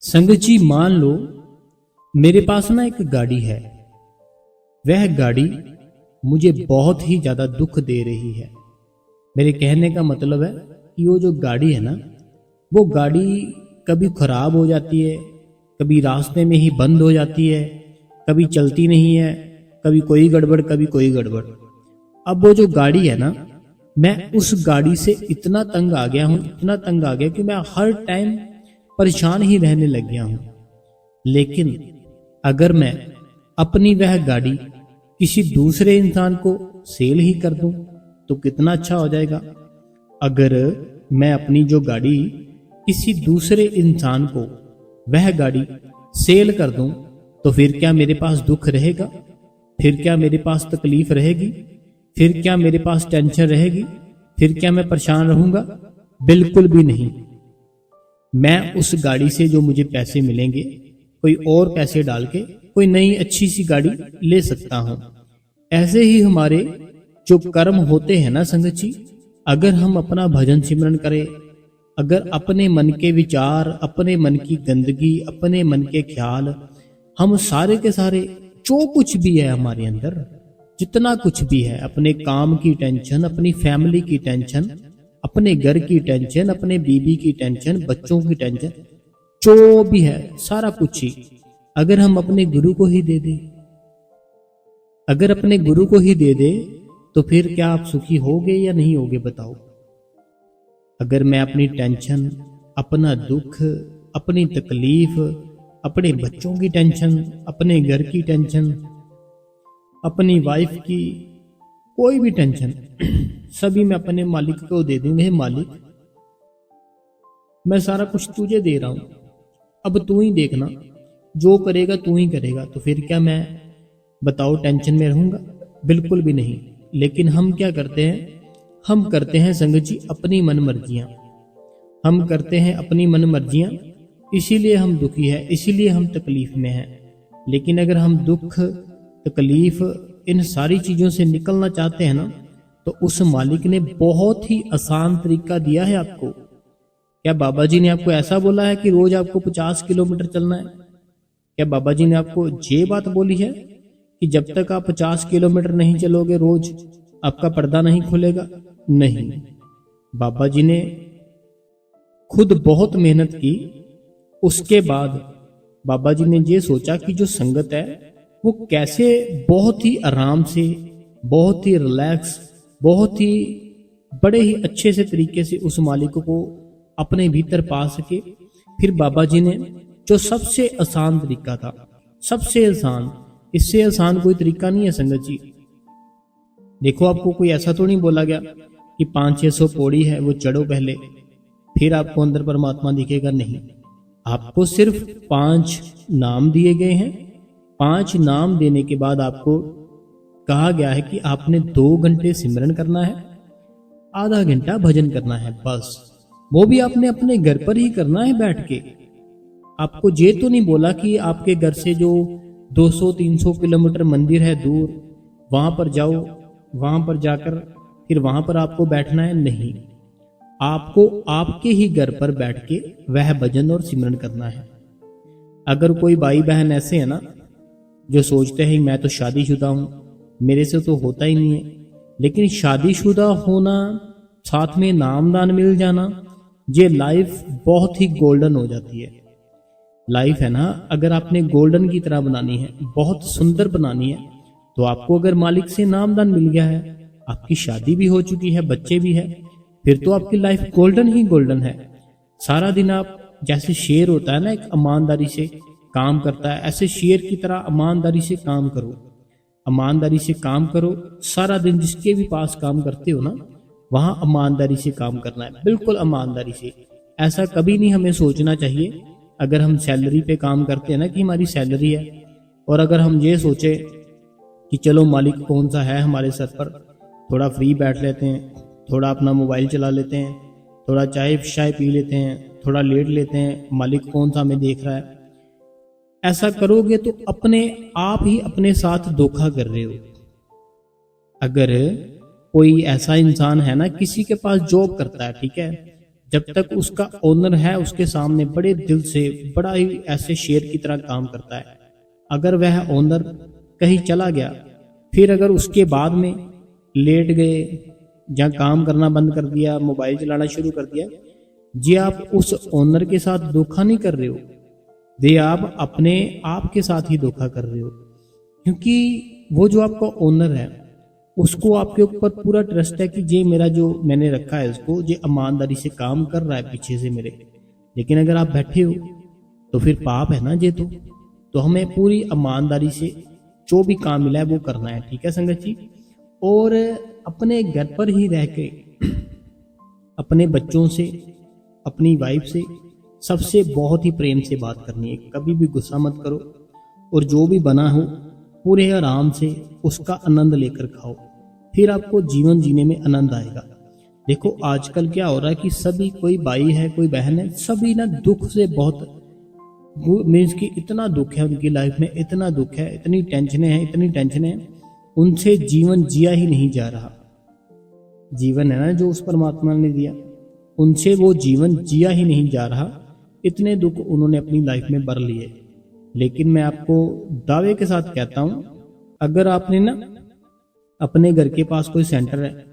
संगत जी, मान लो मेरे पास ना एक गाड़ी है। वह गाड़ी मुझे बहुत ही ज्यादा दुख दे रही है। मेरे कहने का मतलब है कि वो जो गाड़ी है ना, वो गाड़ी कभी खराब हो जाती है, कभी रास्ते में ही बंद हो जाती है, कभी चलती नहीं है, कभी कोई गड़बड़ कभी कोई गड़बड़। अब वो जो गाड़ी है ना, मैं उस गाड़ी से इतना तंग आ गया हूं, इतना तंग आ गया कि मैं हर टाइम परेशान ही रहने लग गया हूं। लेकिन अगर मैं अपनी वह गाड़ी किसी दूसरे इंसान को सेल ही कर दूं तो कितना अच्छा हो जाएगा। अगर मैं अपनी जो गाड़ी किसी दूसरे इंसान को वह गाड़ी सेल कर दूं तो फिर क्या मेरे पास दुख रहेगा? फिर क्या मेरे पास तकलीफ रहेगी? फिर क्या मेरे पास टेंशन रहेगी? फिर क्या मैं परेशान रहूंगा? बिल्कुल भी नहीं। मैं उस गाड़ी से जो मुझे पैसे मिलेंगे, कोई और पैसे डाल के कोई नई अच्छी सी गाड़ी ले सकता हूं। ऐसे ही हमारे जो कर्म होते हैं ना संगत जी, अगर हम अपना भजन सिमरन करें, अगर अपने मन के विचार, अपने मन की गंदगी, अपने मन के ख्याल, हम सारे के सारे जो कुछ भी है हमारे अंदर, जितना कुछ भी है, अपने काम की टेंशन, अपनी फैमिली की टेंशन, अपने घर की टेंशन, अपने बीबी की टेंशन, बच्चों की टेंशन, जो भी है सारा कुछ ही अगर हम अपने गुरु को ही दे दे, अगर अपने गुरु को ही दे दे तो फिर क्या आप सुखी होगे या नहीं होगे बताओ? अगर मैं अपनी टेंशन, अपना दुख, अपनी तकलीफ, अपने बच्चों की टेंशन, अपने घर की टेंशन, अपनी वाइफ की कोई भी टेंशन सभी मैं अपने मालिक को दे दूं। हे मालिक, मैं सारा कुछ तुझे दे रहा हूं, अब तू ही देखना, जो करेगा तू ही करेगा। तो फिर क्या मैं बताओ टेंशन में रहूंगा? बिल्कुल भी नहीं। लेकिन हम क्या करते हैं? हम करते हैं संगत जी अपनी मन मर्जियां। हम करते हैं अपनी मन मर्जियां, इसीलिए हम दुखी है, इसीलिए हम तकलीफ में हैं। लेकिन अगर हम दुख, तकलीफ, इन सारी चीजों से निकलना चाहते हैं ना, तो उस मालिक ने बहुत ही आसान तरीका दिया है आपको। क्या बाबा जी ने आपको ऐसा बोला है कि रोज आपको 50 किलोमीटर चलना है? क्या बाबा जी ने आपको ये बात बोली है कि जब तक आप 50 किलोमीटर नहीं चलोगे रोज, आपका पर्दा नहीं खुलेगा? नहीं। बाबा जी ने खुद बहुत मेहनत की। उसके बाद बाबा जी ने ये सोचा कि जो संगत है वो कैसे बहुत ही आराम से, बहुत ही रिलैक्स, बहुत ही बड़े ही अच्छे से तरीके से उस मालिक को अपने भीतर पा सके। फिर बाबा जी ने जो सबसे आसान तरीका था, सबसे आसान, इससे आसान कोई तरीका नहीं है संगत जी। देखो, आपको कोई ऐसा तो नहीं बोला गया कि 500-600 पौड़ी है वो चढ़ो पहले, फिर आपको अंदर परमात्मा दिखेगा। नहीं, आपको सिर्फ 5 नाम दिए गए हैं। 5 नाम देने के बाद आपको कहा गया है कि आपने 2 घंटे सिमरन करना है, आधा घंटा भजन करना है, बस। वो भी आपने अपने घर पर ही करना है बैठ के। आपको ये तो नहीं बोला कि आपके घर से जो 200-300 किलोमीटर मंदिर है दूर, वहां पर जाओ, वहां पर जाकर फिर वहां पर आपको बैठना है। नहीं, आपको आपके ही घर पर बैठ के वह भजन और सिमरन करना है। अगर कोई भाई बहन ऐसे है ना जो सोचते हैं मैं तो शादीशुदा हूं, मेरे से तो होता ही नहीं है, लेकिन शादीशुदा होना, साथ में नामदान मिल जाना, ये लाइफ बहुत ही गोल्डन हो जाती है। लाइफ है ना, अगर आपने गोल्डन की तरह बनानी है, बहुत सुंदर बनानी है, तो आपको अगर मालिक से नामदान मिल गया है, आपकी शादी भी हो चुकी है, बच्चे भी है, फिर तो आपकी लाइफ गोल्डन ही गोल्डन है। सारा दिन आप, जैसे शेर होता है ना, एक ईमानदारी से काम करता है, ऐसे शेर की तरह ईमानदारी से काम करो, ईमानदारी से काम करो। सारा दिन जिसके भी पास काम करते हो ना, वहां ईमानदारी से काम करना है, बिल्कुल ईमानदारी से। ऐसा कभी नहीं हमें सोचना चाहिए अगर हम सैलरी पे काम करते हैं ना कि हमारी सैलरी है, और अगर हम ये सोचे कि चलो मालिक कौन सा है हमारे सर पर, थोड़ा फ्री बैठ लेते हैं, थोड़ा अपना मोबाइल चला लेते हैं, थोड़ा चाय शाय पी लेते हैं, थोड़ा लेट लेते हैं, मालिक कौन सा हमें देख रहा है। ऐसा करोगे तो अपने आप ही अपने साथ धोखा कर रहे हो। अगर कोई ऐसा इंसान है ना, किसी के पास जॉब करता है, ठीक है, जब तक उसका ओनर है उसके सामने बड़े दिल से, बड़ा ही ऐसे शेर की तरह काम करता है। अगर वह ओनर कहीं चला गया, फिर अगर उसके बाद में लेट गए या काम करना बंद कर दिया, मोबाइल चलाना शुरू कर दिया, जी आप उस ओनर के साथ धोखा नहीं कर रहे हो, ये आप अपने आप के साथ ही धोखा कर रहे हो। क्योंकि वो जो आपका ओनर है उसको आपके ऊपर पूरा ट्रस्ट है कि ये मेरा जो मैंने रखा है इसको, ये ईमानदारी से काम कर रहा है पीछे से मेरे। लेकिन अगर आप बैठे हो तो फिर पाप है ना ये तो हमें पूरी ईमानदारी से जो भी काम मिला है वो करना है। ठीक है संगत जी। और अपने घर पर ही रह के अपने बच्चों से, अपनी वाइफ से सबसे बहुत ही प्रेम से बात करनी है। कभी भी गुस्सा मत करो, और जो भी बना हो पूरे आराम से उसका आनंद लेकर खाओ, फिर आपको जीवन जीने में आनंद आएगा। देखो आजकल क्या हो रहा है कि सभी, कोई भाई है कोई बहन है, सभी ना दुख से बहुत, मीन्स कि इतना दुख है उनकी लाइफ में, इतना दुख है, इतनी टेंशनें हैं, इतनी टेंशनें हैं, उनसे जीवन जिया ही नहीं जा रहा। जीवन है ना जो उस परमात्मा ने दिया, उनसे वो जीवन जिया ही नहीं जा रहा। इतने दुख उन्होंने अपनी लाइफ में भर लिए। लेकिन मैं आपको दावे के साथ कहता हूं, अगर आपने ना अपने घर के पास कोई सेंटर है,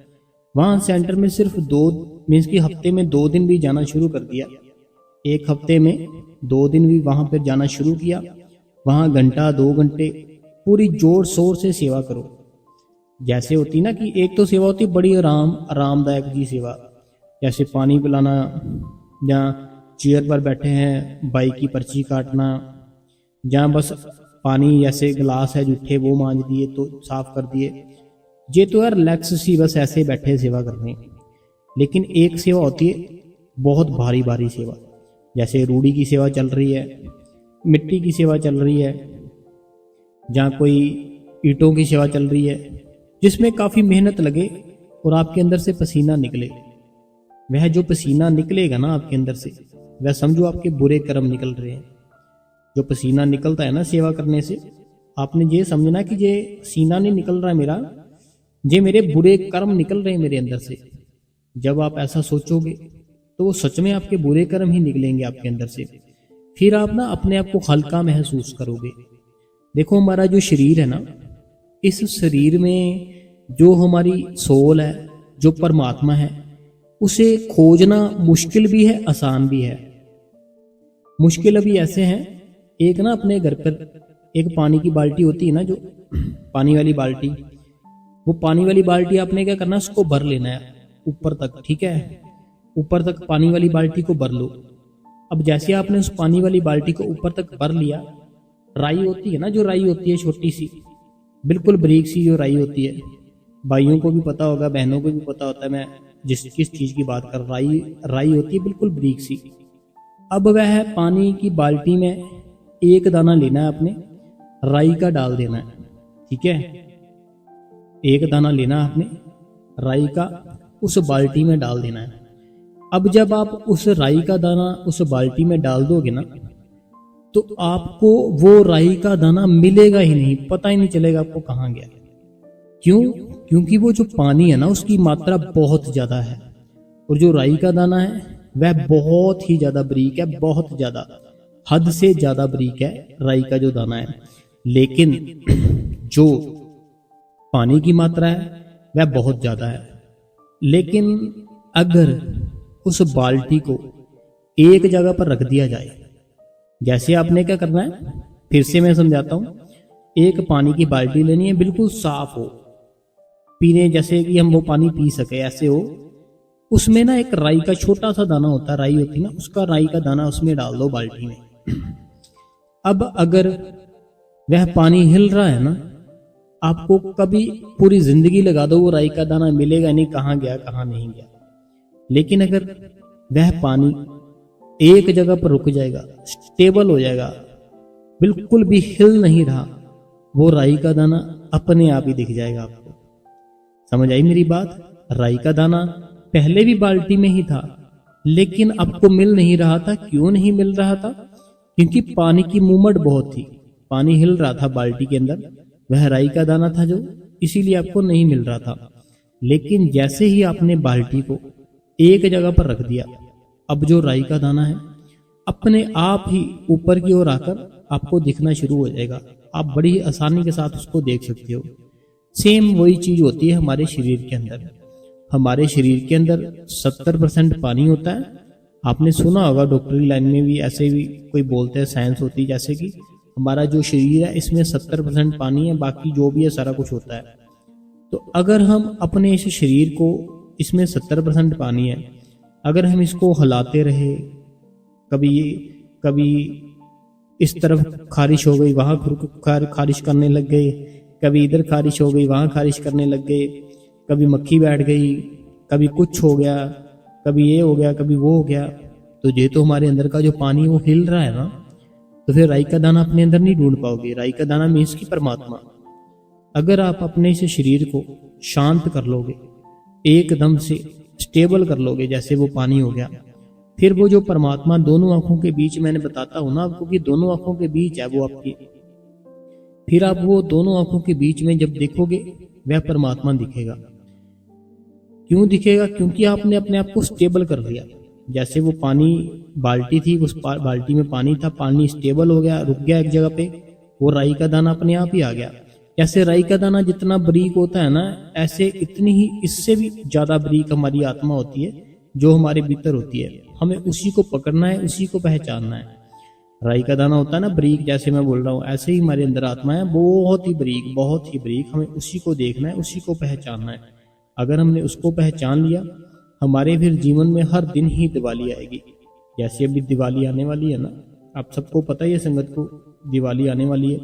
वहां सेंटर में सिर्फ 2 मीन्स कि हफ्ते में 2 दिन भी जाना शुरू कर दिया, एक हफ्ते में 2 दिन भी वहां पर जाना शुरू किया, वहां घंटा 2 घंटे पूरी जोर शोर से सेवा करो। जैसे होती ना कि एक तो सेवा होती बड़ी आरामदायक जी सेवा, जैसे पानी पिलाना, या चेयर पर बैठे हैं बाइक की पर्ची काटना, जहाँ बस पानी जैसे गिलास है जूठे वो मांज दिए तो साफ कर दिए, ये तो यार रिलैक्स सी बस ऐसे बैठे सेवा करने। लेकिन एक सेवा होती है बहुत भारी भारी सेवा, जैसे रूढ़ी की सेवा चल रही है, मिट्टी की सेवा चल रही है, जहाँ कोई ईंटों की सेवा चल रही है, जिसमें काफ़ी मेहनत लगे और आपके अंदर से पसीना निकले। वह जो पसीना निकलेगा ना आपके अंदर से, वह समझो आपके बुरे कर्म निकल रहे हैं। जो पसीना निकलता है ना सेवा करने से, आपने ये समझना कि ये सीना नहीं निकल रहा है मेरा, ये मेरे बुरे कर्म निकल रहे हैं मेरे अंदर से। जब आप ऐसा सोचोगे तो वो सच में आपके बुरे कर्म ही निकलेंगे आपके अंदर से। फिर आप ना अपने आप को हल्का महसूस करोगे। देखो हमारा जो शरीर है ना, इस शरीर में जो हमारी सोल है, जो परमात्मा है, उसे खोजना मुश्किल भी है, आसान भी है। मुश्किल अभी ऐसे हैं, एक ना अपने घर पर एक पानी की बाल्टी होती है ना, जो पानी वाली बाल्टी, वो पानी वाली बाल्टी आपने क्या करना है, उसको भर लेना है ऊपर तक। ठीक है, ऊपर तक पानी वाली बाल्टी को भर लो। अब जैसे आपने उस पानी वाली बाल्टी को ऊपर तक भर लिया, राई होती है ना, जो राई होती है छोटी सी, बिल्कुल बारीक सी जो राई होती है, भाइयों को भी पता होगा, बहनों को भी पता होता है मैं किस चीज की बात कर, राई होती है बिल्कुल बारीक सी। अब वह पानी की बाल्टी में एक दाना लेना है आपने, राई का डाल देना है। ठीक है, एक दाना लेना है आपने राई का, उस बाल्टी में डाल देना है। अब जब आप उस राई का दाना उस बाल्टी में डाल दोगे ना, तो आपको वो राई का दाना मिलेगा ही नहीं, पता ही नहीं चलेगा आपको कहाँ गया। क्यों? क्योंकि वो जो पानी है ना, उसकी मात्रा बहुत ज्यादा है, और जो राई का दाना है वह बहुत ही ज्यादा बारीक है, बहुत ज्यादा, हद से ज्यादा बारीक है राई का जो दाना है। लेकिन जो पानी की मात्रा है वह बहुत ज्यादा है। लेकिन अगर उस बाल्टी को एक जगह पर रख दिया जाए, जैसे आपने क्या करना है, फिर से मैं समझाता हूं, एक पानी की बाल्टी लेनी है, बिल्कुल साफ हो, पीने जैसे कि हम वो पानी पी सके ऐसे हो। उसमें ना एक राई का छोटा सा दाना होता है, राई होती ना, उसका राई का दाना उसमें डाल दो बाल्टी में। अब अगर वह पानी हिल रहा है ना, आपको कभी पूरी जिंदगी लगा दो वो राई का दाना मिलेगा नहीं, कहाँ गया कहाँ नहीं गया। लेकिन अगर वह पानी एक जगह पर रुक जाएगा, स्टेबल हो जाएगा, बिल्कुल भी हिल नहीं रहा, वो राई का दाना अपने आप ही दिख जाएगा आपको। समझ आई मेरी बात? राई का दाना पहले भी बाल्टी में ही था, लेकिन आपको मिल नहीं रहा था। क्यों नहीं मिल रहा था? क्योंकि पानी की मूवमेंट बहुत थी, पानी हिल रहा था बाल्टी के अंदर, वह राई का दाना था जो, इसीलिए आपको नहीं मिल रहा था। लेकिन जैसे ही आपने बाल्टी को एक जगह पर रख दिया, अब जो राई का दाना है अपने आप ही ऊपर की ओर आकर आपको दिखना शुरू हो जाएगा। आप बड़ी आसानी के साथ उसको देख सकते हो। सेम वही चीज होती है हमारे शरीर के अंदर। हमारे शरीर के अंदर 70% पानी होता है। आपने सुना होगा डॉक्टरी लाइन में भी ऐसे भी कोई बोलते हैं, साइंस होती है, जैसे कि हमारा जो शरीर है इसमें 70% पानी है, बाकी जो भी है सारा कुछ होता है। तो अगर हम अपने इस शरीर को, इसमें 70% पानी है, अगर हम इसको हिलाते रहे, कभी इस तरफ खारिश हो गई, वहां खारिश करने लग गए, कभी इधर खारिश हो गई, वहां खारिश करने लग गए, कभी मक्खी बैठ गई, कभी कुछ हो गया, कभी ये हो गया, कभी वो हो गया, तो ये तो हमारे अंदर का जो पानी वो हिल रहा है ना। तो फिर राई का दाना अपने अंदर नहीं ढूंढ पाओगे। राई का दाना मीन्स की परमात्मा। अगर आप अपने इस शरीर को शांत कर लोगे, एकदम से स्टेबल कर लोगे, जैसे वो पानी हो गया, फिर वो जो परमात्मा दोनों आंखों के बीच, मैंने बताता हूं ना आपको कि दोनों आंखों के बीच है वो आपकी, फिर आप वो दोनों आंखों के बीच में जब देखोगे वह परमात्मा दिखेगा। क्यों दिखेगा? क्योंकि आपने अपने आप को स्टेबल कर लिया। जैसे वो पानी बाल्टी थी, उस बाल्टी में पानी था, पानी स्टेबल हो गया, रुक गया एक जगह पे, वो राई का दाना अपने आप ही आ गया। जैसे राई का दाना जितना बारीक होता है ना, ऐसे इतनी ही इससे भी ज्यादा बारीक हमारी आत्मा होती है जो हमारे भीतर होती है। हमें उसी को पकड़ना है, उसी को पहचानना है। राई का दाना होता है ना बारीक, जैसे मैं बोल रहा हूँ, ऐसे ही हमारे अंदर आत्मा है, बहुत ही बारीक, बहुत ही बारीक। हमें उसी को देखना है, उसी को पहचानना है। अगर हमने उसको पहचान लिया, हमारे फिर जीवन में हर दिन ही दिवाली आएगी। जैसे अभी दिवाली आने वाली है ना, आप सबको पता ही है, संगत को दिवाली आने वाली है।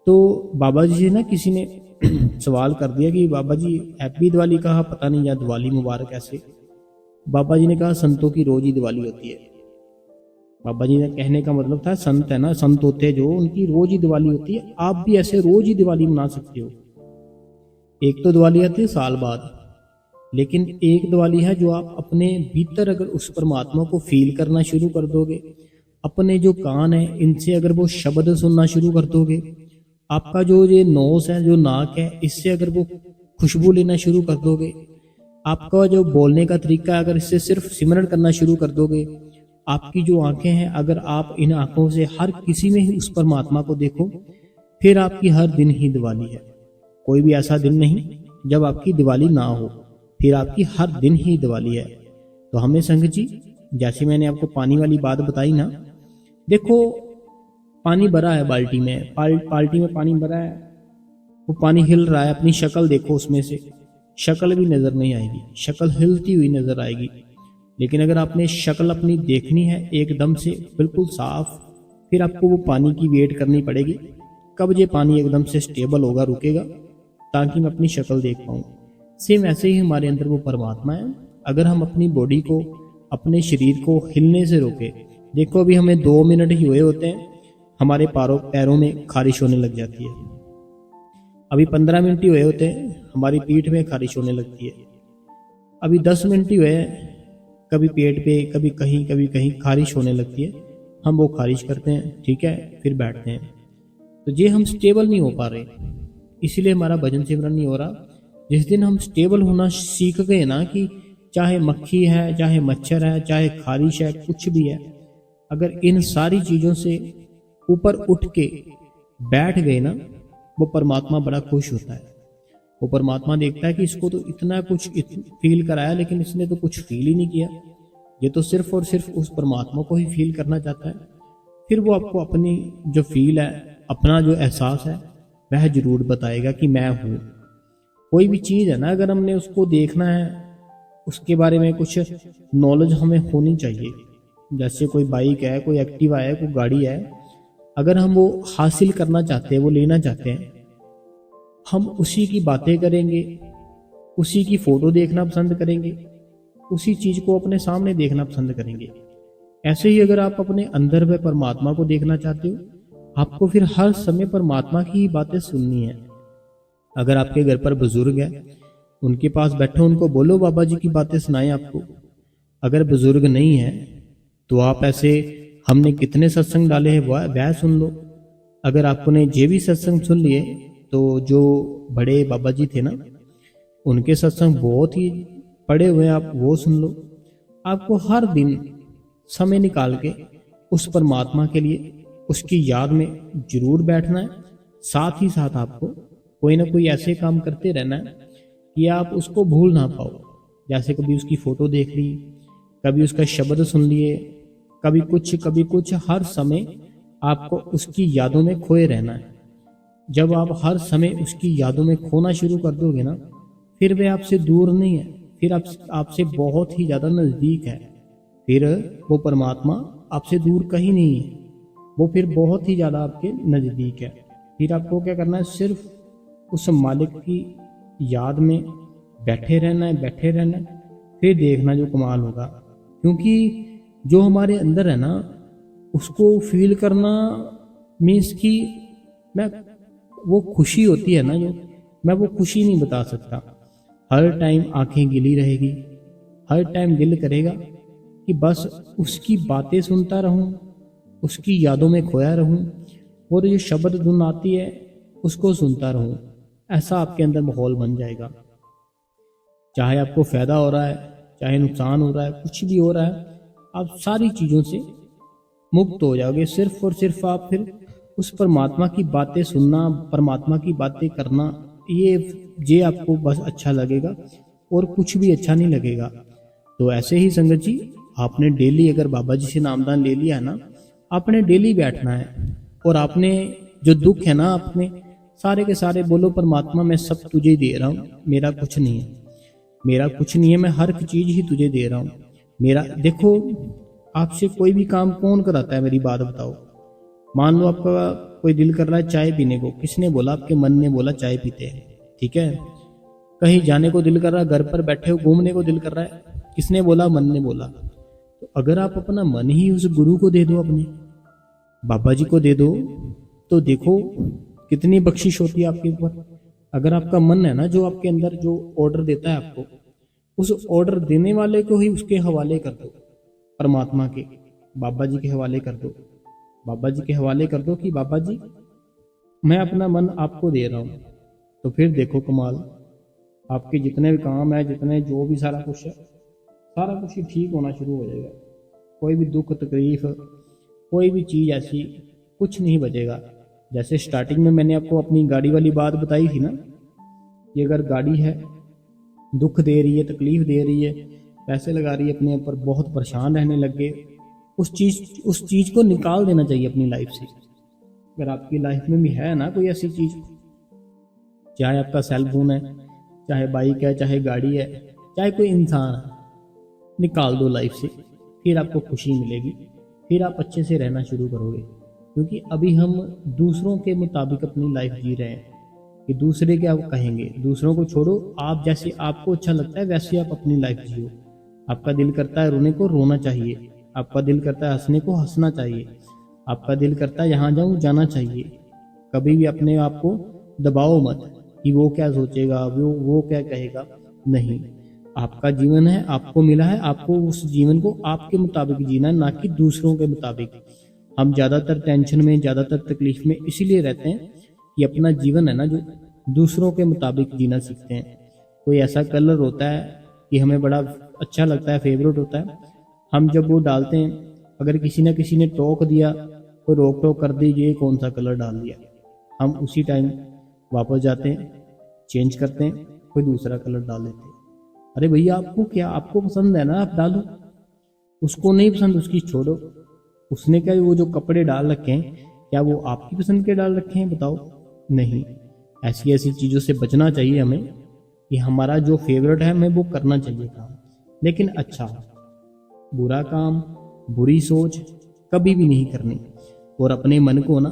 तो बाबा जी से ना किसी ने सवाल कर दिया कि बाबा जी हैप्पी दिवाली कहा, पता नहीं, या दिवाली मुबारक ऐसे। बाबा जी ने कहा संतों की रोज ही दिवाली होती है। बाबा जी ने कहने का मतलब था, संत है ना, संत होते हैं जो, उनकी रोज ही दिवाली होती है। आप भी ऐसे रोज ही दिवाली मना सकते हो। एक तो दिवाली आती है साल बाद, लेकिन एक दिवाली है जो आप अपने भीतर अगर उस परमात्मा को फील करना शुरू कर दोगे, अपने जो कान है इनसे अगर वो शब्द सुनना शुरू कर दोगे, आपका जो ये नोस है, जो नाक है, इससे अगर वो खुशबू लेना शुरू कर दोगे, आपका जो बोलने का तरीका है अगर इससे सिर्फ सिमरन करना शुरू कर दोगे, आपकी जो आंखें हैं अगर आप इन आंखों से हर किसी में ही उस परमात्मा को देखो, फिर आपकी हर दिन ही दिवाली है। कोई भी ऐसा दिन नहीं जब आपकी दिवाली ना हो, फिर आपकी हर दिन ही दिवाली है। तो हमें संगत जी, जैसे मैंने आपको पानी वाली बात बताई ना, देखो पानी भरा है बाल्टी में, बाल्टी में पानी भरा है, वो पानी हिल रहा है, अपनी शक्ल देखो, उसमें से शक्ल भी नजर नहीं आएगी, शक्ल हिलती हुई नजर आएगी। लेकिन अगर आपने शक्ल अपनी देखनी है एकदम से बिल्कुल साफ, फिर आपको वो पानी की वेट करनी पड़ेगी, कब ये पानी एकदम से स्टेबल होगा, रुकेगा, ताकि मैं अपनी शक्ल देख पाऊं। सेम ऐसे ही हमारे अंदर वो परमात्मा है। अगर हम अपनी बॉडी को, अपने शरीर को हिलने से रोके, देखो अभी हमें 2 मिनट ही हुए होते हैं, हमारे पैरों में खारिश होने लग जाती है। अभी 15 मिनट ही हुए होते हैं, हमारी पीठ में खारिश होने लगती है। अभी 10 मिनट ही हुए, कभी पेट पे, कभी कहीं खारिश होने लगती है। हम वो खारिश करते हैं, ठीक है, फिर बैठते हैं। तो ये हम स्टेबल नहीं हो पा रहे, इसीलिए हमारा भजन सिमरन नहीं हो रहा। जिस दिन हम स्टेबल होना सीख गए ना, कि चाहे मक्खी है, चाहे मच्छर है, चाहे खारिश है, कुछ भी है, अगर इन सारी चीजों से ऊपर उठ के बैठ गए ना, वो परमात्मा बड़ा खुश होता है। वो परमात्मा देखता है कि इसको तो इतना कुछ फील कराया, लेकिन इसने तो कुछ फील ही नहीं किया। ये तो सिर्फ और सिर्फ उस परमात्मा को ही फील करना चाहता है। फिर वो आपको अपनी जो फील है, अपना जो एहसास है, वह जरूर बताएगा कि मैं हूँ। कोई भी चीज़ है ना, अगर हमने उसको देखना है, उसके बारे में कुछ नॉलेज हमें होनी चाहिए। जैसे कोई बाइक है, कोई एक्टिवा है, कोई गाड़ी है, अगर हम वो हासिल करना चाहते हैं, वो लेना चाहते हैं, हम उसी की बातें करेंगे, उसी की फोटो देखना पसंद करेंगे, उसी चीज को अपने सामने देखना पसंद करेंगे। ऐसे ही अगर आप अपने अंदर में परमात्मा को देखना चाहते हो, आपको फिर हर समय परमात्मा की ही बातें सुननी है। अगर आपके घर पर बुजुर्ग है, उनके पास बैठो, उनको बोलो बाबा जी की बातें सुनाएं आपको। अगर बुजुर्ग नहीं है तो आप ऐसे, हमने कितने सत्संग डाले हैं वह सुन लो। अगर आपने ये भी सत्संग सुन लिए, तो जो बड़े बाबा जी थे ना, उनके सत्संग बहुत ही पढ़े हुए, आप वो सुन लो। आपको हर दिन समय निकाल के उस परमात्मा के लिए उसकी याद में जरूर बैठना है। साथ ही साथ आपको कोई ना कोई ऐसे काम करते रहना है कि आप उसको भूल ना पाओ। जैसे कभी उसकी फोटो देख ली, कभी उसका शब्द सुन लिए, कभी कुछ, हर समय आपको उसकी यादों में खोए रहना है। जब आप हर समय उसकी यादों में खोना शुरू कर दोगे ना, फिर वे आपसे दूर नहीं है, फिर आपसे बहुत ही ज़्यादा नज़दीक है। फिर वो परमात्मा आपसे दूर कहीं नहीं है, वो फिर बहुत ही ज़्यादा आपके नज़दीक है। फिर आपको क्या करना है, सिर्फ उस मालिक की याद में बैठे रहना है, बैठे रहना है। फिर देखना जो कमाल होगा। क्योंकि जो हमारे अंदर है ना, उसको फील करना मीन्स कि मैं वो खुशी होती है ना, जो मैं वो खुशी नहीं बता सकता। हर टाइम आंखें गिली रहेगी, हर टाइम दिल करेगा कि बस उसकी बातें सुनता रहूं, उसकी यादों में खोया रहूं, और जो शब्द धुन आती है उसको सुनता रहूं। ऐसा आपके अंदर माहौल बन जाएगा। चाहे आपको फायदा हो रहा है, चाहे नुकसान हो रहा है, कुछ भी हो रहा है, आप सारी चीज़ों से मुक्त हो जाओगे। सिर्फ और सिर्फ आप फिर उस परमात्मा की बातें सुनना, परमात्मा की बातें करना, ये आपको बस अच्छा लगेगा और कुछ भी अच्छा नहीं लगेगा। तो ऐसे ही संगत जी, आपने डेली अगर बाबा जी से नामदान ले लिया ना, आपने डेली बैठना है और आपने जो दुख है ना, आपने सारे के सारे बोलो परमात्मा मैं सब तुझे ही दे रहा हूँ, मेरा कुछ नहीं है, मेरा कुछ नहीं है, मैं हर चीज ही तुझे दे रहा हूँ। मेरा देखो, आपसे कोई भी काम कौन कराता है, मेरी बात बताओ। मान लो आपका कोई दिल कर रहा है चाय पीने को, किसने बोला? आपके मन ने बोला चाय पीते हैं, ठीक है। कहीं जाने को दिल कर रहा है, घर पर बैठे हो घूमने को दिल कर रहा है, किसने बोला? मन ने बोला। तो अगर आप अपना मन ही उस गुरु को दे दो, अपने बाबा जी को दे दो, तो देखो कितनी बख्शिश होती है आपके ऊपर। अगर आपका मन है ना, जो आपके अंदर जो ऑर्डर देता है आपको, उस ऑर्डर देने वाले को ही उसके हवाले कर दो, परमात्मा के, बाबा जी के हवाले कर दो। बाबा जी के हवाले कर दो कि बाबा जी मैं अपना मन आपको दे रहा हूँ। तो फिर देखो कमाल, आपके जितने भी काम है, जितने जो भी सारा कुछ है, सारा कुछ ही ठीक होना शुरू हो जाएगा। कोई भी दुख तकलीफ, कोई भी चीज़ ऐसी कुछ नहीं बचेगा। जैसे स्टार्टिंग में मैंने आपको अपनी गाड़ी वाली बात बताई थी ना, कि अगर गाड़ी है दुख दे रही है, तकलीफ दे रही है, पैसे लगा रही है अपने ऊपर, बहुत परेशान रहने लग गए, उस चीज़ को निकाल देना चाहिए अपनी लाइफ से। अगर आपकी लाइफ में भी है ना कोई ऐसी चीज़, चाहे आपका सेल फोन है, चाहे बाइक है, चाहे गाड़ी है, चाहे कोई इंसान है, निकाल दो लाइफ से, फिर आपको खुशी मिलेगी, फिर आप अच्छे से रहना शुरू करोगे। क्योंकि अभी हम दूसरों के मुताबिक अपनी लाइफ जी रहे हैं कि दूसरे क्या कहेंगे, दूसरों को छोड़ो, आप जैसे आपको अच्छा लगता है वैसे आप अपनी लाइफ जियो। आपका दिल करता है रोने को रोना चाहिए, आपका दिल करता है हंसने को हंसना चाहिए, आपका दिल करता है यहाँ जाऊँ जाना चाहिए। कभी भी अपने आप को दबाओ मत कि वो क्या सोचेगा, वो क्या कहेगा। नहीं, आपका जीवन है, आपको मिला है, आपको उस जीवन को आपके मुताबिक जीना है, ना कि दूसरों के मुताबिक। हम ज़्यादातर टेंशन में, ज़्यादातर तकलीफ में इसीलिए रहते हैं कि अपना जीवन है ना, जो दूसरों के मुताबिक जीना सीखते हैं। कोई ऐसा कलर होता है कि हमें बड़ा अच्छा लगता है, फेवरेट होता है, हम जब वो डालते हैं, अगर किसी ने टोक दिया, कोई रोक टोक कर दी, ये कौन सा कलर डाल दिया, हम उसी टाइम वापस जाते हैं, चेंज करते हैं, कोई दूसरा कलर डाल देते हैं। अरे भैया, आपको क्या, आपको पसंद है ना, आप डालो, उसको नहीं पसंद उसकी छोड़ो। उसने क्या वो जो कपड़े डाल रखे हैं, क्या वो आपकी पसंद के डाल रखे हैं? बताओ। नहीं, ऐसी ऐसी चीज़ों से बचना चाहिए हमें कि हमारा जो फेवरेट है हमें वो करना चाहिए काम, लेकिन अच्छा, बुरा काम, बुरी सोच कभी भी नहीं करनी। और अपने मन को ना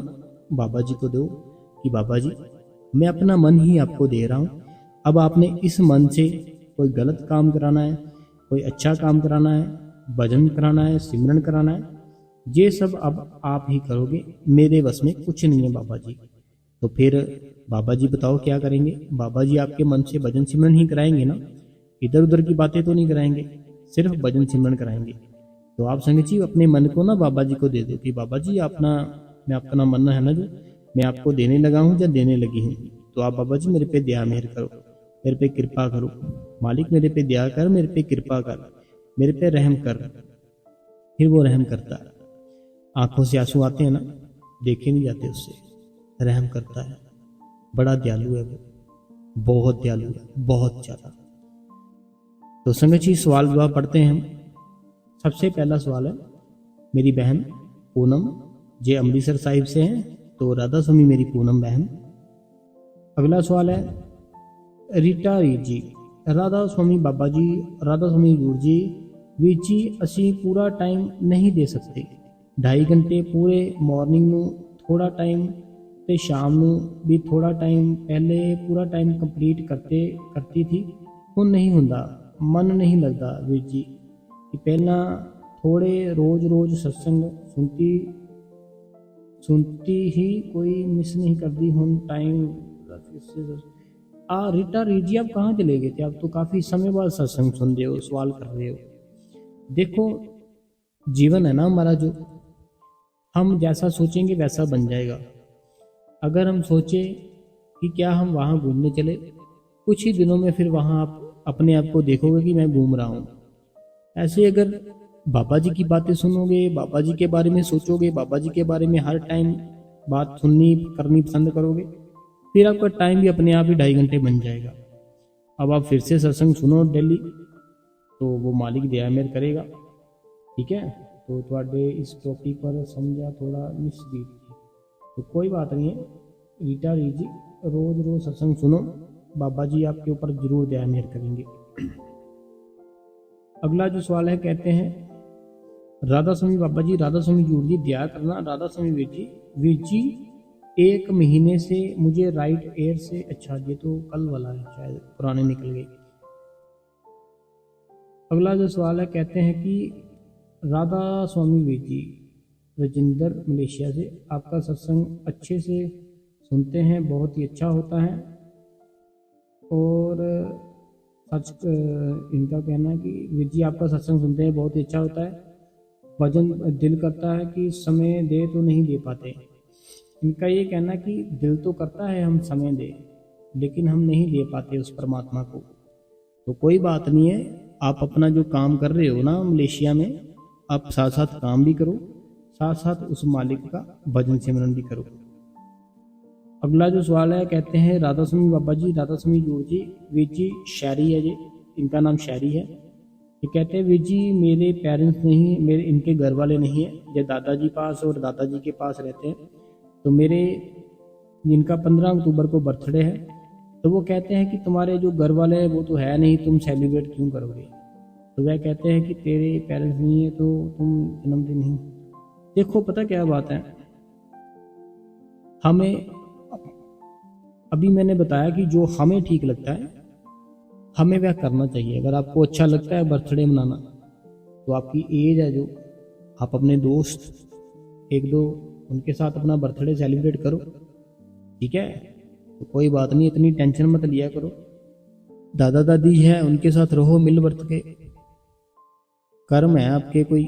बाबा जी को दो कि बाबा जी मैं अपना मन ही आपको दे रहा हूँ। अब आपने इस मन से कोई गलत काम कराना है, कोई अच्छा काम कराना है, भजन कराना है, सिमरन कराना है, ये सब अब आप ही करोगे, मेरे बस में कुछ नहीं है बाबा जी। तो फिर बाबा जी बताओ क्या करेंगे? बाबा जी आपके मन से भजन सिमरन ही कराएंगे ना, इधर उधर की बातें तो नहीं कराएंगे, सिर्फ भजन सिमरन कराएंगे। तो आप संगत जी अपने मन को ना बाबा जी को दे दो कि बाबा जी मैं अपना मन है ना, जो मैं आपको देने लगा हूँ या देने लगी हूँ, तो आप बाबा जी मेरे पे दया मेहर करो, मेरे पे कृपा करो, मालिक मेरे पे दया कर, मेरे पे कृपा कर, मेरे पे रहम कर। फिर वो रहम करता है। आंखों से आंसू आते हैं ना, देखे नहीं जाते, उससे रहम करता है। बड़ा दयालु है वो, बहुत दयालु है, बहुत ज़्यादा। तो संगत जी, सवाल जवाब पढ़ते हैं हम। सबसे पहला सवाल है मेरी बहन पूनम जे अमृतसर साहिब से हैं, तो राधा स्वामी मेरी पूनम बहन। अगला सवाल है रीटा रीत जी, राधा स्वामी बाबा जी, राधा स्वामी गुरु जी, ਵੀਰ जी ਅਸੀਂ पूरा टाइम नहीं दे सकते, 2.5 घंटे पूरे मॉर्निंग ਨੂੰ थोड़ा टाइम ਤੇ शाम ਨੂੰ भी थोड़ा टाइम, पहले पूरा टाइम कंप्लीट करती थी, ਹੁਣ नहीं ਹੁੰਦਾ, मन नहीं लगता ਵੀਰ जी कि ਪਹਿਲਾਂ थोड़े रोज सत्संग सुनती ही कोई मिस नहीं करती, ਹੁਣ टाइम। रीटा रीत जी, आप कहाँ चले गए थे? आप तो काफ़ी समय बाद सत्संग सुन रहे हो, सवाल कर रहे हो। देखो, जीवन है ना हमारा, जो हम जैसा सोचेंगे वैसा बन जाएगा। अगर हम सोचे कि क्या हम वहाँ घूमने चले, कुछ ही दिनों में फिर वहाँ आप अपने आप को देखोगे कि मैं घूम रहा हूँ। ऐसे अगर बाबा जी की बातें सुनोगे, बाबा जी के बारे में सोचोगे, बाबा जी के बारे में हर टाइम बात सुननी करनी पसंद करोगे, फिर आपका टाइम भी अपने आप ही 2.5 घंटे बन जाएगा। अब आप फिर से सत्संग सुनो डेली, तो वो मालिक दया मेहर करेगा। ठीक है, तो थोड़े इस टॉपिक पर समझा थोड़ा मिसरीड थी, तो कोई बात नहीं है रीटा रीत जी, रोज सत्संग सुनो, बाबा जी आपके ऊपर जरूर दया मेहर करेंगे। अगला जो सवाल है, कहते हैं राधा स्वामी बाबा जी, राधा स्वामी गुरु जी, दया करना राधा स्वामी वीर जी 1 महीने से मुझे राइट एयर से, अच्छा ये तो कल वाला है, शायद पुराने निकल गए। अगला जो सवाल है, कहते हैं कि राधा स्वामी वीर जी रजिंदर मलेशिया से, आपका सत्संग अच्छे से सुनते हैं, बहुत ही अच्छा होता है, और सच इनका कहना है कि वीर जी आपका सत्संग सुनते हैं बहुत ही अच्छा होता है, भजन दिल करता है कि समय दे तो नहीं दे पाते। इनका ये कहना कि दिल तो करता है हम समय दे, लेकिन हम नहीं दे पाते उस परमात्मा को। तो कोई बात नहीं है, आप अपना जो काम कर रहे हो ना मलेशिया में, आप साथ साथ काम भी करो, साथ साथ उस मालिक का भजन सिमरन भी करो। अगला जो सवाल है, कहते हैं राधा स्वामी बाबा जी, राधा स्वामी गुरु जी, वीर जी शायरी है जी, इनका नाम शायरी है। ये कहते हैं वीर जी मेरे पेरेंट्स नहीं, मेरे इनके घर वाले नहीं है, ये दादाजी पास और दादाजी के पास रहते हैं। तो मेरे जिनका 15 अक्टूबर को बर्थडे है, तो वो कहते हैं कि तुम्हारे जो घर वाले हैं वो तो है नहीं, तुम सेलिब्रेट क्यों करोगे? तो वह कहते हैं कि तेरे पेरेंट्स नहीं है तो तुम जन्मदिन नहीं। देखो पता क्या बात है, हमें अभी मैंने बताया कि जो हमें ठीक लगता है हमें वह करना चाहिए। अगर आपको अच्छा लगता है बर्थडे मनाना, तो आपकी एज है जो, आप अपने दोस्त 1-2 उनके साथ अपना बर्थडे सेलिब्रेट करो, ठीक है? तो कोई बात नहीं, इतनी टेंशन मत लिया करो। दादा दादी है उनके साथ रहो, मिल वर्त के, कर्म है आपके कोई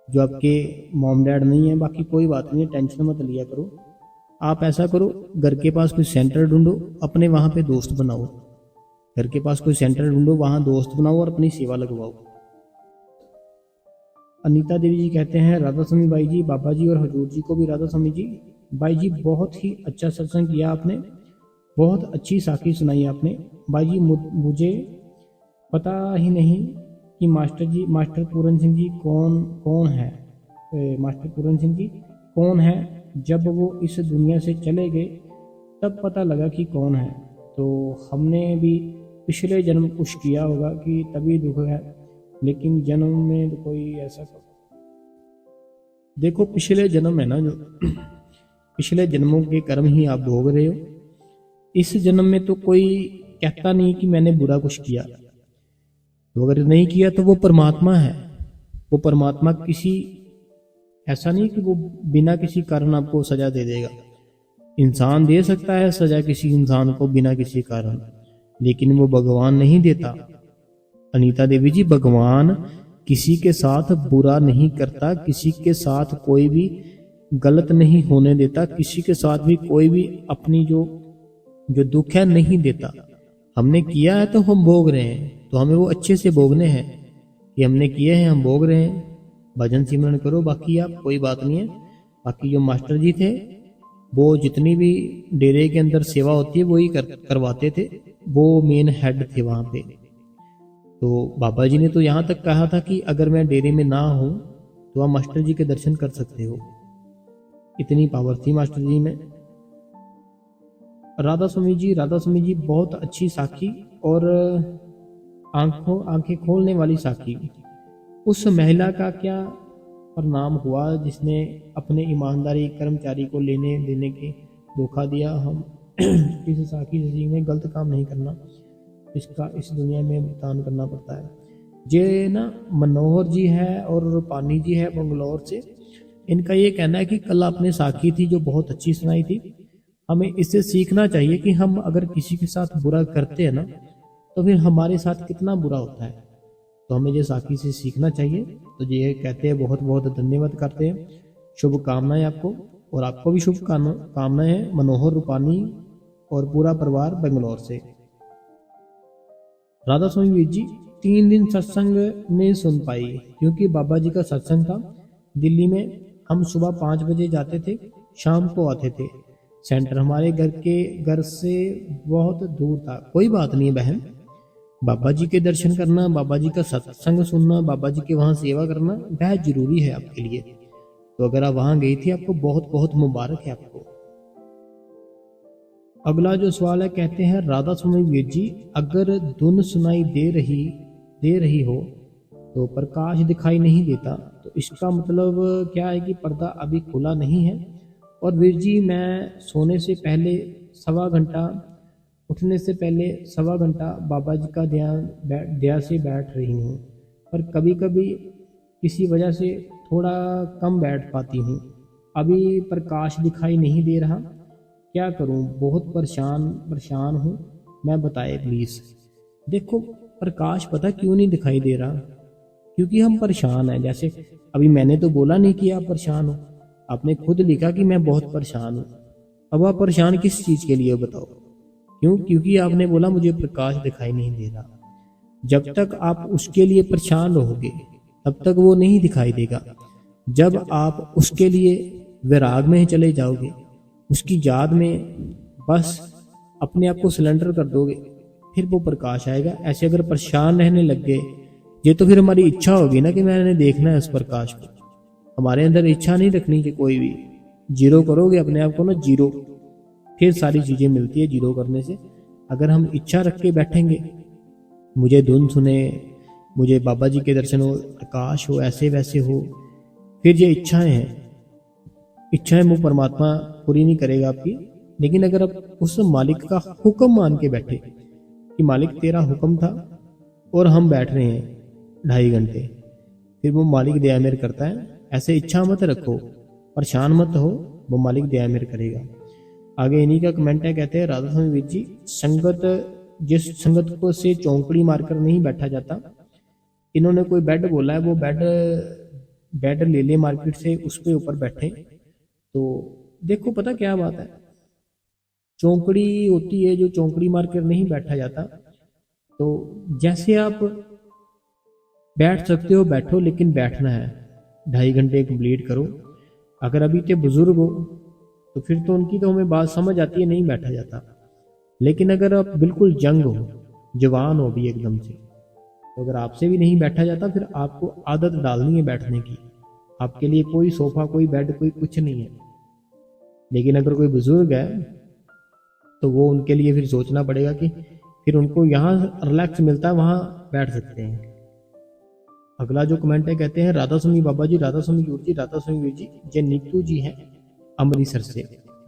जो आपके मॉम डैड नहीं है, बाकी कोई बात नहीं, टेंशन मत लिया करो। आप ऐसा करो, घर के पास कोई सेंटर ढूंढो, अपने वहाँ पे दोस्त बनाओ, घर के पास कोई सेंटर ढूंढो, वहाँ दोस्त बनाओ और अपनी सेवा लगवाओ। अनीता देवी जी कहते हैं राधा स्वामी बाई जी, बाबा जी और हजूर जी को भी राधा स्वामी जी। बाई जी बहुत ही अच्छा सत्संग किया आपने, बहुत अच्छी साखी सुनाई आपने। बाई जी मुझे पता ही नहीं कि मास्टर पूरन सिंह जी कौन है, मास्टर पूरन सिंह जी कौन है? जब वो इस दुनिया से चले गए तब पता लगा कि कौन है। तो हमने भी पिछले जन्म कुछ किया होगा कि तभी दुख है, लेकिन जन्म में तो कोई ऐसा, देखो पिछले जन्म है ना, जो पिछले जन्मों के कर्म ही आप भोग रहे हो। इस जन्म में तो कोई कहता नहीं कि मैंने बुरा कुछ किया, तो अगर नहीं किया तो वो परमात्मा है। वो परमात्मा किसी, ऐसा नहीं कि वो बिना किसी कारण आपको सजा दे देगा। इंसान दे सकता है सजा किसी इंसान को बिना किसी कारण, लेकिन वो भगवान नहीं देता। अनीता देवी जी, भगवान किसी के साथ बुरा नहीं करता, किसी के साथ कोई भी गलत नहीं होने देता, किसी के साथ भी कोई भी अपनी जो दुख है नहीं देता। हमने किया है तो हम भोग रहे हैं, तो हमें वो अच्छे से भोगने हैं। ये हमने किए हैं, हम भोग रहे हैं, भजन सिमरन करो, बाकी आप कोई बात नहीं है। बाकी जो मास्टर जी थे वो जितनी भी डेरे के अंदर सेवा होती है वही करवाते थे, वो मेन हेड थे वहाँ पे। तो बाबा जी ने तो यहाँ तक कहा था कि अगर मैं डेरे में ना हूँ तो आप मास्टर जी के दर्शन कर सकते हो, इतनी पावर थी मास्टर जी में। राधा स्वामी जी बहुत अच्छी साखी और आंखें खोलने वाली साखी। उस महिला का क्या परिणाम हुआ जिसने अपने ईमानदारी कर्मचारी को लेने देने के धोखा दिया। हम इस साखी से सीखने गलत काम नहीं करना, इसका इस दुनिया में भुगतान करना पड़ता है। ये ना मनोहर जी है और रूपानी जी है बंगलौर से, इनका ये कहना है कि कल आपने साखी थी जो बहुत अच्छी सुनाई थी, हमें इससे सीखना चाहिए कि हम अगर किसी के साथ बुरा करते हैं ना तो फिर हमारे साथ कितना बुरा होता है। तो हमें ये साखी से सीखना चाहिए। तो ये कहते हैं बहुत बहुत धन्यवाद करते हैं, शुभकामनाएं आपको, और आपको भी शुभकामनाएं हैं मनोहर रूपानी और पूरा परिवार बेंगलोर से। राधा स्वामी वीर जी 3 दिन सत्संग नहीं सुन पाई क्योंकि बाबा जी का सत्संग था दिल्ली में। हम सुबह 5 बजे जाते थे, शाम को आते थे। सेंटर हमारे घर से बहुत दूर था। कोई बात नहीं बहन, बाबा जी के दर्शन करना, बाबा जी का सत्संग सुनना, बाबा जी के वहाँ सेवा करना बेहद जरूरी है आपके लिए। तो अगर आप वहाँ गई थी आपको बहुत बहुत मुबारक है आपको। अगला जो सवाल है, कहते हैं राधा स्वामी वीर जी अगर धुन सुनाई दे रही हो तो प्रकाश दिखाई नहीं देता, तो इसका मतलब क्या है कि पर्दा अभी खुला नहीं है। और वीर जी मैं सोने से पहले सवा घंटा, उठने से पहले सवा घंटा बाबा जी का ध्यान से बैठ रही हूँ, पर कभी कभी किसी वजह से थोड़ा कम बैठ पाती हूँ। अभी प्रकाश दिखाई नहीं दे रहा, क्या करूँ? बहुत परेशान हूँ, मैं बताए प्लीज़। देखो प्रकाश पता क्यों नहीं दिखाई दे रहा? क्योंकि हम परेशान हैं। जैसे अभी मैंने तो बोला नहीं कि आप परेशान हो, आपने खुद लिखा कि मैं बहुत परेशान हूँ। अब आप परेशान किस चीज़ के लिए बताओ? क्यों? क्योंकि आपने बोला मुझे प्रकाश दिखाई नहीं दे रहा। जब तक आप उसके लिए परेशान रहोगे तब तक वो नहीं दिखाई देगा। जब आप उसके लिए विराग में चले जाओगे, उसकी याद में बस अपने आप को सिलेंडर कर दोगे, फिर वो प्रकाश आएगा। ऐसे अगर परेशान रहने लग गए, ये तो फिर हमारी इच्छा होगी ना कि मैंने देखना है उस प्रकाश को। हमारे अंदर इच्छा नहीं रखनी कि कोई भी, जीरो करोगे अपने आप को ना, जीरो, फिर सारी चीज़ें मिलती है जीरो करने से। अगर हम इच्छा रख के बैठेंगे, मुझे धुन सुने, मुझे बाबा जी के दर्शन हो, प्रकाश हो, ऐसे वैसे हो, फिर ये इच्छाएं वो परमात्मा पूरी नहीं करेगा आपकी। लेकिन अगर आप उस मालिक का हुक्म मान के बैठे कि मालिक तेरा हुक्म था और हम बैठ रहे हैं 2.5 घंटे, फिर वो मालिक दया मेर करता है। ऐसे इच्छा मत रखो, परेशान मत हो, वो मालिक दया मेर करेगा। आगे इन्हीं का कमेंट है, कहते हैं राधा स्वामी वीर जी जिस संगत को से चौंकड़ी मारकर नहीं बैठा जाता। इन्होंने कोई बेड बोला है, वो बेड ले ले मार्केट से, उस पे ऊपर बैठे। तो देखो पता क्या बात है, चौंकड़ी होती है जो चौंकड़ी मारकर नहीं बैठा जाता। तो जैसे आप बैठ सकते हो बैठो, लेकिन बैठना है 2.5 घंटे कंप्लीट करो। अगर अभी के बुजुर्ग हो तो फिर तो उनकी तो हमें बात समझ आती है, नहीं बैठा जाता। लेकिन अगर आप बिल्कुल जंग हो, जवान हो भी एकदम से, तो अगर आपसे भी नहीं बैठा जाता, फिर आपको आदत डालनी है बैठने की। आपके लिए कोई सोफा, कोई बेड, कोई कुछ नहीं है। लेकिन अगर कोई बुजुर्ग है तो वो उनके लिए फिर सोचना पड़ेगा कि फिर उनको यहाँ रिलैक्स मिलता है, वहाँ बैठ सकते हैं। अगला जो कमेंट है, कहते हैं राधा स्वामी बाबा जी, राधा स्वामी वीर जी, राधा स्वामी वीर जी। ये नीतू जी हैं अमृतसर से।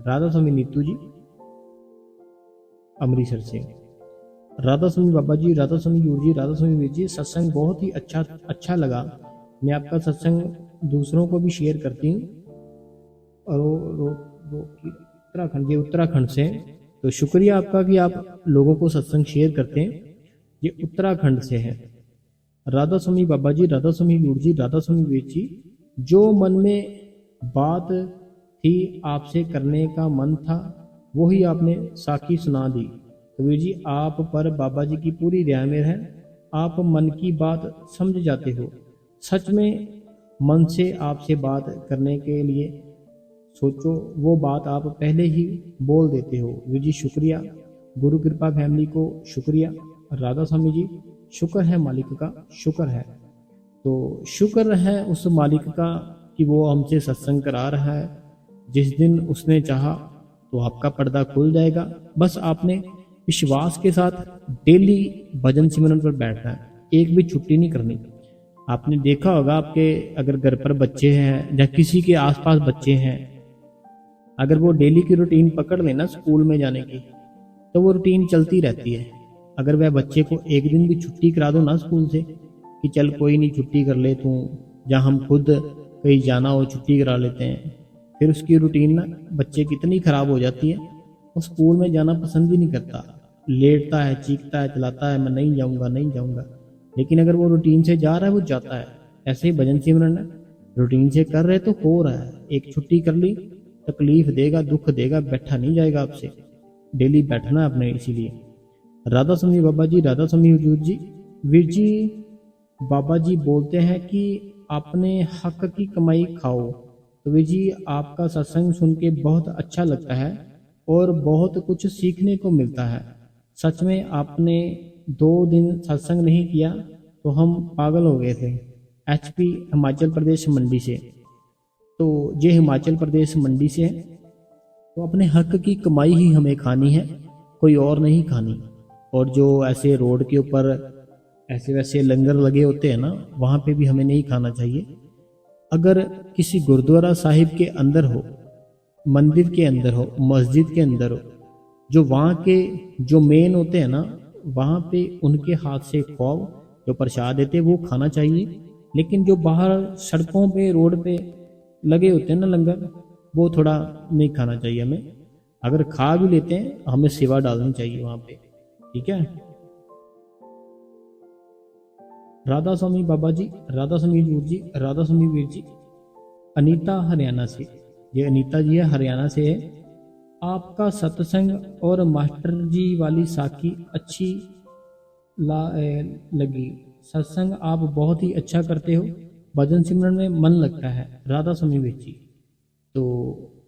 राधा स्वामी नीतू जी अमृतसर से। राधा स्वामी बाबा जी, राधा स्वामी वीर जी, राधा स्वामी वीर जी। सत्संग बहुत ही अच्छा लगा। मैं आपका सत्संग दूसरों को भी शेयर करती हूँ। और उत्तराखंड से, तो शुक्रिया आपका कि आप लोगों को सत्संग शेयर करते हैं। ये उत्तराखंड से है। राधा स्वामी बाबा जी, राधा स्वामी वीर जी, राधा स्वामी वीर जी। जो मन में बात थी आपसे करने का मन था, वही आपने साखी सुना दी। तो वीर जी आप पर बाबा जी की पूरी दया मेहर है। आप मन की बात समझ जाते हो। सच में मन से आपसे बात करने के लिए सोचो, वो बात आप पहले ही बोल देते हो। वीर जी शुक्रिया, गुरु कृपा फैमिली को शुक्रिया। राधा स्वामी जी, शुक्र है मालिक का, शुक्र है। तो शुक्र है उस मालिक का कि वो हमसे सत्संग करा रहा है। जिस दिन उसने चाहा तो आपका पर्दा खुल जाएगा। बस आपने विश्वास के साथ डेली भजन सिमरन पर बैठना है, एक भी छुट्टी नहीं करनी। आपने देखा होगा, आपके अगर घर पर बच्चे हैं या किसी के आसपास बच्चे हैं, अगर वो डेली की रूटीन पकड़ लेना स्कूल में जाने की, तो वो रूटीन चलती रहती है। अगर वह बच्चे को एक दिन भी छुट्टी करा दो ना स्कूल से, कि चल कोई नहीं छुट्टी कर ले तू, या हम खुद कहीं जाना हो छुट्टी करा लेते हैं, फिर उसकी रूटीन ना बच्चे की इतनी खराब हो जाती है, वो स्कूल में जाना पसंद ही नहीं करता, लेटता है, चीखता है, चलाता है, मैं नहीं जाऊंगा नहीं जाऊंगा। लेकिन अगर वो रूटीन से जा रहा है वो जाता है। ऐसे ही भजन सिमरन है, रूटीन से कर रहे तो हो रहा है। एक छुट्टी कर ली, तकलीफ देगा, दुख देगा, बैठा नहीं जाएगा आपसे, डेली बैठना है अपने। इसीलिए राधा स्वामी बाबा जी, राधा स्वामी हुजूर जी। वीर जी बाबा जी बोलते हैं कि अपने हक की कमाई खाओ। तो वीर जी आपका सत्संग सुन के बहुत अच्छा लगता है और बहुत कुछ सीखने को मिलता है। सच में आपने 2 दिन सत्संग नहीं किया तो हम पागल हो गए थे। एचपी हिमाचल प्रदेश मंडी से, तो ये हिमाचल प्रदेश मंडी से है, तो अपने हक की कमाई ही हमें खानी है, कोई और नहीं खानी। और जो ऐसे रोड के ऊपर ऐसे वैसे लंगर लगे होते हैं ना, वहाँ पे भी हमें नहीं खाना चाहिए। अगर किसी गुरुद्वारा साहिब के अंदर हो, मंदिर के अंदर हो, मस्जिद के अंदर हो, जो वहाँ के जो मेन होते हैं ना, वहाँ पे उनके हाथ से खाओ, जो प्रसाद देते वो खाना चाहिए। लेकिन जो बाहर सड़कों पे रोड पे लगे होते हैं ना लंगर, वो थोड़ा नहीं खाना चाहिए हमें। अगर खा भी लेते हैं हमें सेवा डालनी चाहिए वहाँ पे, ठीक है। राधा स्वामी बाबा जी, राधा स्वामी वीर जी, राधा स्वामी वीर जी। अनीता हरियाणा से, ये अनीता जी है, हरियाणा से है। आपका सत्संग और मास्टर जी वाली साखी अच्छी लगी। सत्संग आप बहुत ही अच्छा करते हो, भजन सिमरन में मन लगता है। राधा स्वामी वीर जी। तो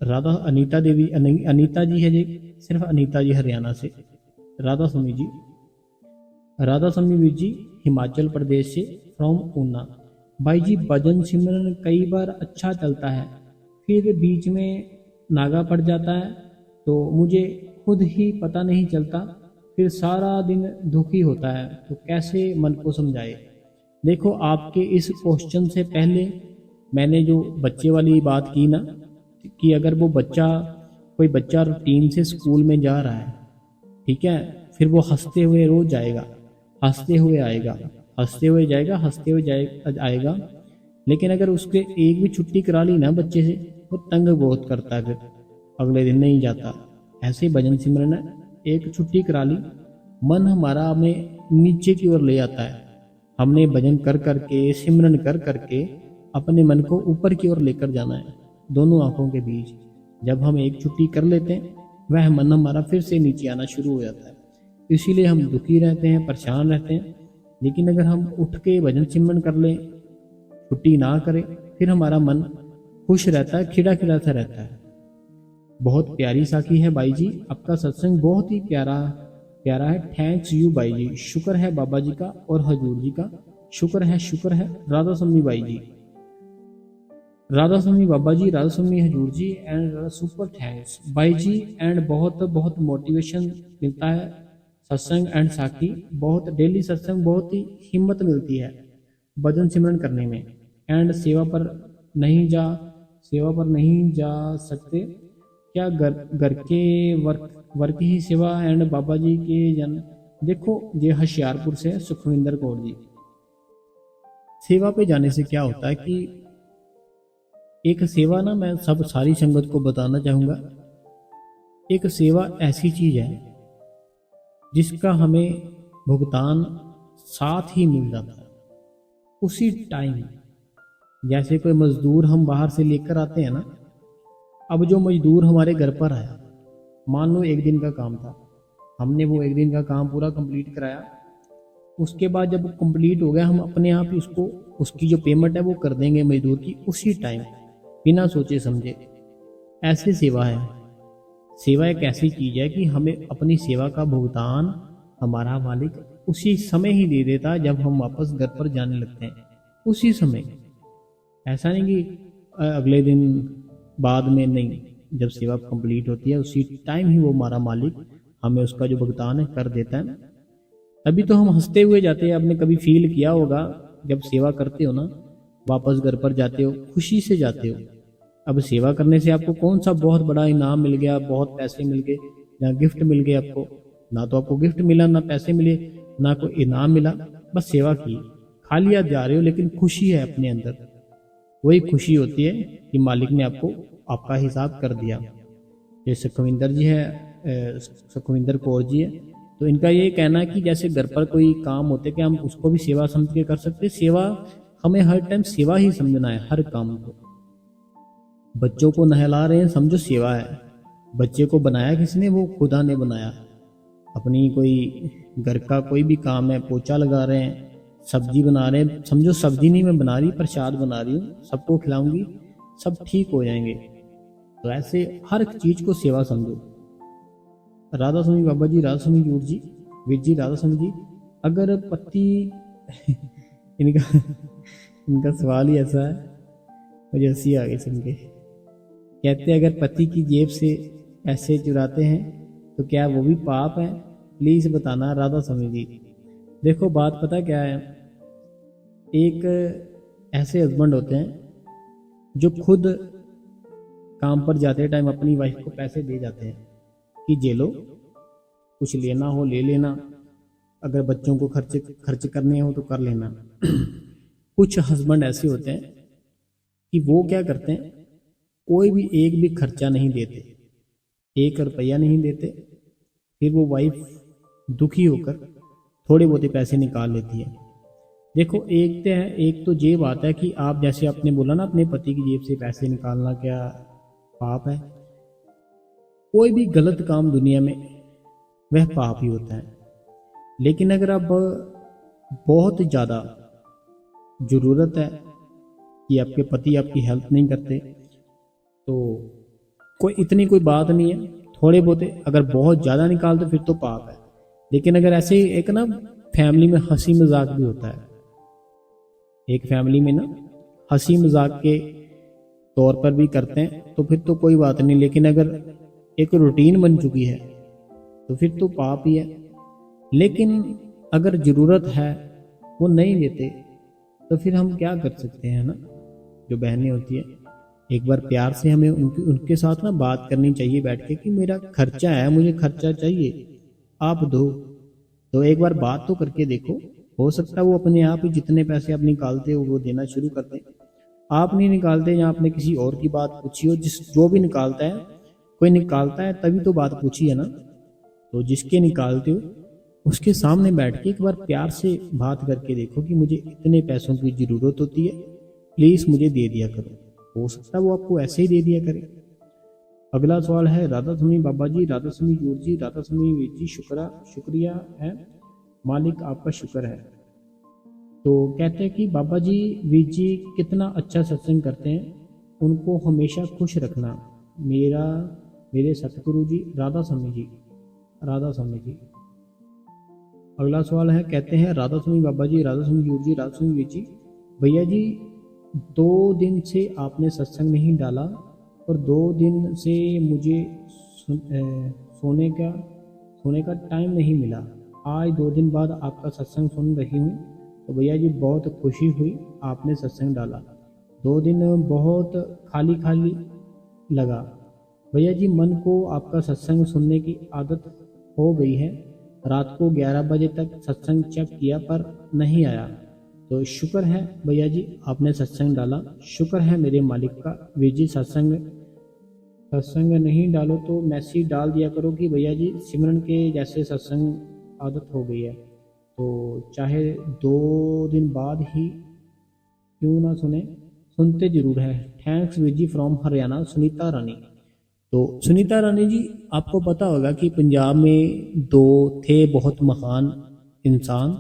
राधा अनीता देवी अनीता जी है जी, सिर्फ अनीता जी हरियाणा से। राधा स्वामी जी, राधा स्वामी वीर जी हिमाचल प्रदेश से, फ्रॉम ऊना। भाई जी भजन सिमरन कई बार अच्छा चलता है, फिर बीच में नागा पड़ जाता है, तो मुझे खुद ही पता नहीं चलता, फिर सारा दिन दुखी होता है, तो कैसे मन को समझाए। देखो आपके इस क्वेश्चन से पहले मैंने जो बच्चे वाली बात की ना, कि अगर वो बच्चा कोई बच्चा रूटीन से स्कूल में जा रहा है, ठीक है, फिर वो हंसते हुए रोज जाएगा, हंसते हुए आएगा, हंसते हुए जाएगा, हंसते हुए आएगा। लेकिन अगर उसके एक भी छुट्टी करा ली ना बच्चे से, वो तंग बहुत करता है, फिर अगले दिन नहीं जाता। ऐसे ही भजन सिमरन है, एक छुट्टी करा ली, मन हमारा हमें नीचे की ओर ले आता है। हमने भजन कर करके, सिमरन कर करके अपने मन को ऊपर की ओर लेकर जाना है, दोनों आंखों के बीच। जब हम एक छुट्टी कर लेते हैं, वह मन हमारा फिर से नीचे आना शुरू हो जाता है। इसीलिए हम दुखी रहते हैं, परेशान रहते हैं। लेकिन अगर हम उठ के भजन सिमरन कर लें, छुट्टी ना करें, फिर हमारा मन खुश रहता है, खिड़ा खिड़ा सा रहता है। बहुत प्यारी साखी है भाई जी, आपका सत्संग बहुत ही प्यारा प्यारा है। थैंक्स यू भाई जी, शुक्र है बाबा जी का और हजूर जी का, शुक्र है, शुक्र है। राधा स्वामी भाई जी, राधा स्वामी बाबा जी, राधा स्वामी हजूर जी एंड सुपर थैंक्स भाई जी। एंड बहुत बहुत मोटिवेशन मिलता है सत्संग एंड साखी, बहुत डेली सत्संग, बहुत ही हिम्मत मिलती है भजन सिमरन करने में। एंड सेवा पर नहीं जा सकते क्या, घर के वर्क ही सेवा एंड बाबा जी के जन। देखो ये होशियारपुर से सुखविंदर कौर जी। सेवा पे जाने से क्या होता है कि एक सेवा ना, मैं सब सारी संगत को बताना चाहूंगा, एक सेवा ऐसी चीज है जिसका हमें भुगतान साथ ही मिल जाता है उसी टाइम। जैसे कोई मजदूर हम बाहर से लेकर आते हैं ना, अब जो मजदूर हमारे घर पर आया, मान लो 1 दिन का काम था, हमने वो 1 दिन का काम पूरा कंप्लीट कराया, उसके बाद जब कंप्लीट हो गया हम अपने आप ही उसको उसकी जो पेमेंट है वो कर देंगे मजदूर की उसी टाइम, बिना सोचे समझे। ऐसी सेवा है। सेवा एक ऐसी चीज है कि हमें अपनी सेवा का भुगतान हमारा मालिक उसी समय ही दे देता है जब हम वापस घर पर जाने लगते हैं, उसी समय। ऐसा नहीं कि अगले दिन बाद में, नहीं, जब सेवा कंप्लीट होती है उसी टाइम ही वो हमारा मालिक हमें उसका जो भुगतान है कर देता है। तभी तो हम हंसते हुए जाते हैं। आपने कभी फील किया होगा जब सेवा करते हो ना, वापस घर पर जाते हो खुशी से जाते हो। अब सेवा करने से आपको कौन सा बहुत बड़ा इनाम मिल गया, बहुत पैसे मिल गए या गिफ्ट मिल गए आपको? ना तो आपको गिफ्ट मिला, ना पैसे मिले, ना कोई इनाम मिला। बस सेवा की, खाली आप जा रहे हो लेकिन खुशी है अपने अंदर। वही खुशी होती है कि मालिक ने आपको आपका हिसाब कर दिया। जैसे सुखविंदर जी है, सुखविंदर कौर जी है, तो इनका ये कहना है कि जैसे घर पर कोई काम होते कि हम उसको भी सेवा समझ के कर सकते। सेवा हमें हर टाइम सेवा ही समझना है, हर काम को। बच्चों को नहला रहे हैं, समझो सेवा है। बच्चे को बनाया किसने? वो खुदा ने बनाया। अपनी कोई घर का कोई भी काम है, पोछा लगा रहे हैं, सब्जी बना रहे हैं, समझो सब्जी नहीं मैं बना रही, प्रसाद बना रही हूँ, सबको खिलाऊंगी, सब ठीक हो जाएंगे। तो ऐसे हर चीज को सेवा समझो। राधा स्वामी बाबा जी, राधा स्वामी यूर जी, वीर जी, राधा स्वामी जी, अगर पति इनका इनका सवाल ही ऐसा है, मुझे हंसी आ गई सुन के। कहते हैं अगर पति की जेब से पैसे चुराते हैं तो क्या वो भी पाप है? प्लीज बताना राधा स्वामी जी। देखो बात पता क्या है, एक ऐसे हस्बैंड होते हैं जो खुद काम पर जाते टाइम अपनी वाइफ को पैसे दे जाते हैं कि जे लो, कुछ लेना हो ले लेना, अगर बच्चों को खर्च करने हो तो कर लेना। कुछ हस्बैंड ऐसे होते हैं कि वो क्या करते हैं, कोई भी एक भी खर्चा नहीं देते, 1 रुपया नहीं देते, फिर वो वाइफ दुखी होकर थोड़े बहुत पैसे निकाल लेती है। देखो एक तो ये बात है कि आप जैसे आपने बोला ना अपने पति की जेब से पैसे निकालना क्या पाप है? कोई भी गलत काम दुनिया में वह पाप ही होता है। लेकिन अगर अब बहुत ज़्यादा ज़रूरत है कि आपके पति आपकी हेल्प नहीं करते तो कोई बात नहीं है, थोड़े बहुत अगर बहुत ज़्यादा निकालते फिर तो पाप है। लेकिन अगर ऐसे ही एक ना फैमिली में हंसी मजाक भी होता है, एक फैमिली में ना हंसी मजाक के तौर पर भी करते हैं तो फिर तो कोई बात नहीं। लेकिन अगर एक रूटीन बन चुकी है तो फिर तो पाप ही है। लेकिन अगर ज़रूरत है वो नहीं देते तो फिर हम क्या कर सकते हैं ना। जो बहनें होती है, एक बार प्यार से हमें उनके साथ ना बात करनी चाहिए बैठ के कि मेरा खर्चा है, मुझे खर्चा चाहिए, आप दो। तो एक बार बात तो करके देखो, हो सकता है वो अपने आप ही जितने पैसे आप निकालते हो वो देना शुरू कर दें। आप नहीं निकालते या आपने किसी और की बात पूछी हो, जो भी निकालता है, कोई निकालता है तभी तो बात पूछी है ना। तो जिसके निकालते हो उसके सामने बैठ के एक बार प्यार से बात करके देखो कि मुझे इतने पैसों की ज़रूरत होती है, प्लीज़ मुझे दे दिया करो। हो सकता है वो आपको ऐसे ही दे दिया करे। अगला सवाल है राधा स्वामी बाबा जी, राधा स्वामी यूर जी, राधा स्वामी वीर जी, शुक्रिया है मालिक, आपका शुक्र है। तो कहते हैं कि बाबा जी वीर जी कितना अच्छा सत्संग करते हैं, उनको हमेशा खुश रखना। मेरे सतगुरु जी, राधा स्वामी जी, राधा स्वामी जी। अगला सवाल है, कहते हैं राधा स्वामी बाबा जी, राधा स्वामी यूर जी, राधा स्वामी वीर जी, भैया जी 2 दिन से आपने सत्संग नहीं डाला और 2 दिन से मुझे सोने का टाइम नहीं मिला। आज 2 दिन बाद आपका सत्संग सुन रही हूँ तो भैया जी बहुत खुशी हुई आपने सत्संग डाला। 2 दिन बहुत खाली खाली लगा भैया जी, मन को आपका सत्संग सुनने की आदत हो गई है। रात को 11 बजे तक सत्संग चेक किया पर नहीं आया। तो शुक्र है भैया जी आपने सत्संग डाला, शुक्र है मेरे मालिक का। वीर जी सत्संग नहीं डालो तो मैसेज डाल दिया करो कि भैया जी सिमरन के जैसे सत्संग आदत हो गई है, तो चाहे 2 दिन बाद ही क्यों ना सुनते जरूर है। Thanks Veer ji from Haryana, Sunita Rani. तो सुनीता रानी जी, आपको पता होगा कि पंजाब में 2 थे बहुत महान इंसान,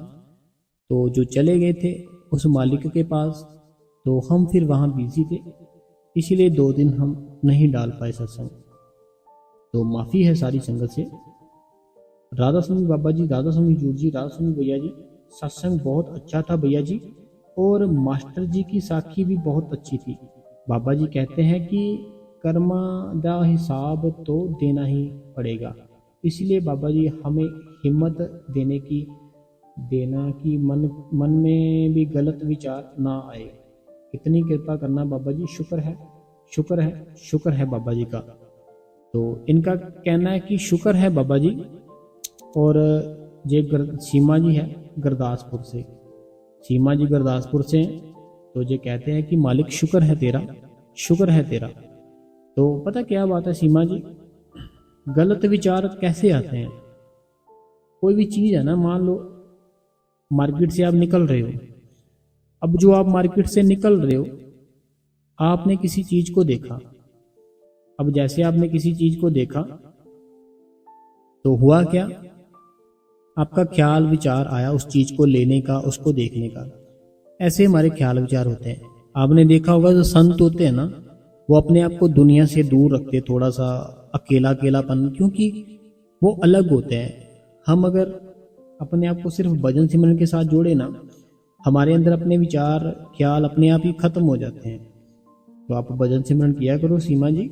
तो जो चले गए थे उस मालिक के पास, तो हम फिर वहाँ बिजी थे, इसलिए 2 दिन हम नहीं डाल पाए सत्संग। तो माफ़ी है सारी संगत से। राधा स्वामी बाबा जी, राधा स्वामी जूर जी, राधा स्वामी भैया जी, सत्संग बहुत अच्छा था भैया जी, और मास्टर जी की साखी भी बहुत अच्छी थी। बाबा जी कहते हैं कि कर्मा दा हिसाब तो देना ही पड़ेगा, इसलिए बाबा जी हमें हिम्मत देना कि मन में भी गलत विचार ना आए। इतनी कृपा करना बाबा जी, शुक्र है, शुक्र है, शुक्र है बाबा जी का। तो इनका कहना है कि शुक्र है बाबा जी। और ये सीमा जी है गुरदासपुर से, सीमा जी गुरदासपुर से हैं, तो ये कहते हैं कि मालिक शुक्र है तेरा, शुक्र है तेरा। तो पता क्या बात है सीमा जी, गलत विचार कैसे आते हैं? कोई भी चीज़ है ना, मान लो मार्केट से आप निकल रहे हो, अब जो आप मार्केट से निकल रहे हो, आपने किसी चीज़ को देखा, अब जैसे आपने किसी चीज़ को देखा तो हुआ क्या, आपका ख्याल विचार आया उस चीज़ को लेने का, उसको देखने का। ऐसे हमारे ख्याल विचार होते हैं। आपने देखा होगा जो संत होते हैं ना, वो अपने आप को दुनिया से दूर रखते, थोड़ा सा अकेलापन, क्योंकि वो अलग होते हैं। हम अगर अपने आप को सिर्फ भजन सिमरन के साथ जोड़े ना, हमारे अंदर अपने विचार ख्याल अपने आप ही खत्म हो जाते हैं। तो आप भजन सिमरन किया करो सीमा जी।